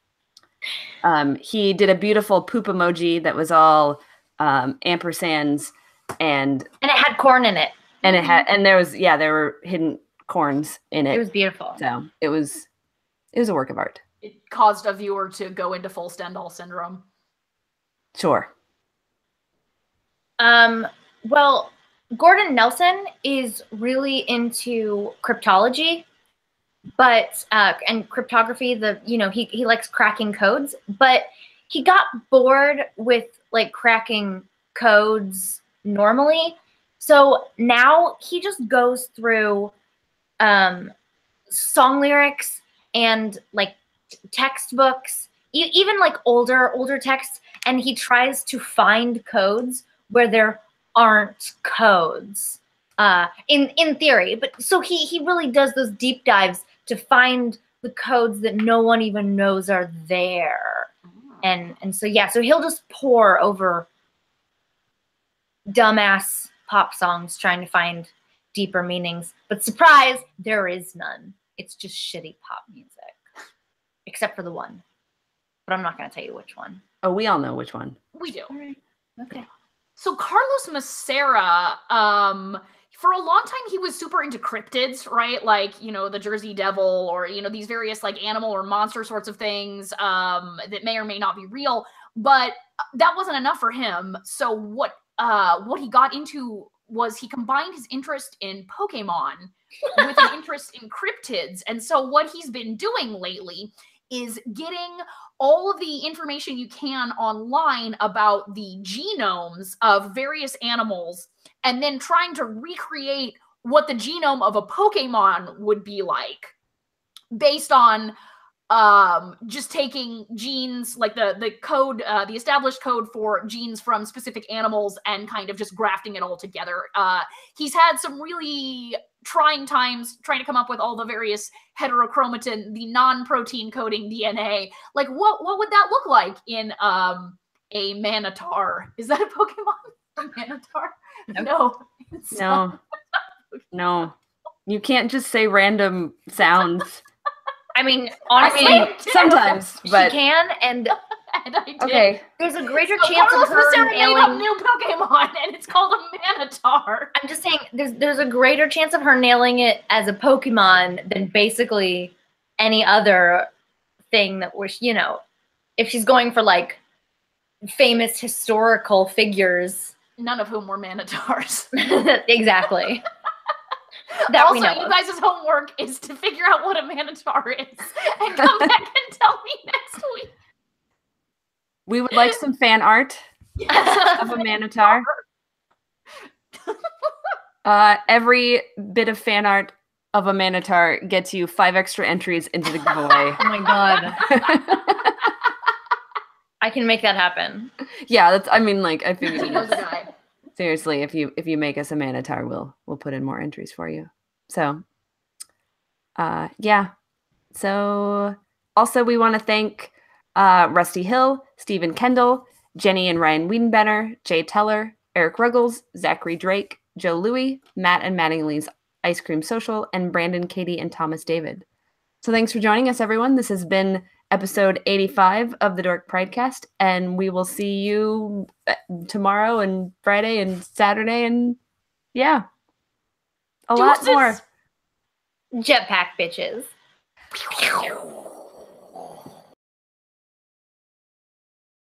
He did a beautiful poop emoji that was all ampersands and
it had corn in it.
And there were hidden corns in it.
It was beautiful.
So it was a work of art.
It caused a viewer to go into full Stendhal syndrome.
Sure.
Well, Gordon Nelson is really into cryptology. But and cryptography, he likes cracking codes, but he got bored with like cracking codes normally. So now he just goes through song lyrics and like textbooks, even like older texts, and he tries to find codes where there aren't codes in theory. But so he really does those deep dives to find the codes that no one even knows are there. And so yeah, so he'll just pore over dumbass pop songs trying to find deeper meanings. But surprise, there is none. It's just shitty pop music. Except for the one. But I'm not going to tell you which one.
Oh, we all know which one.
We do.
All right. Okay.
So Carlos Macera, for a long time, he was super into cryptids, right? Like, the Jersey Devil or, these various like animal or monster sorts of things that may or may not be real. But that wasn't enough for him. So what he got into was he combined his interest in Pokemon with an interest in cryptids. And so what he's been doing lately is getting all of the information you can online about the genomes of various animals and then trying to recreate what the genome of a Pokemon would be like based on just taking genes, like the code, the established code for genes from specific animals and kind of just grafting it all together. He's had some really trying times trying to come up with all the various heterochromatin, the non-protein coding DNA. Like what would that look like in a Manatar? Is that a Pokemon? A Manatar?
No. You can't just say random sounds.
I mean, honestly,
sometimes, but
and
she can, and
I did.
Okay.
There's a greater chance of her
nailing a new Pokemon, and it's called a Manatar.
I'm just saying, there's a greater chance of her nailing it as a Pokemon than basically any other thing that we're, if she's going for like famous historical figures,
none of whom were Manatars.
Exactly. That
also,
we know
you guys' homework is to figure out what a Manatar is and come back and tell me next week.
We would like some fan art of a Manatar. Every bit of fan art of a Manatar gets you 5 extra entries into the giveaway.
Oh my god. I can make that happen.
Yeah, I figured
He knows a guy.
Seriously, if you make us a Manatar, we'll put in more entries for you. So, yeah. So also we want to thank Rusty Hill, Stephen Kendall, Jenny and Ryan Wiedenbenner, Jay Teller, Eric Ruggles, Zachary Drake, Joe Louie, Matt and Mattingly's Ice Cream Social, and Brandon, Katie, and Thomas David. So thanks for joining us, everyone. This has been episode 85 of the Dork Pridecast, and we will see you tomorrow and Friday and Saturday and yeah, a lot more.
Jetpack bitches.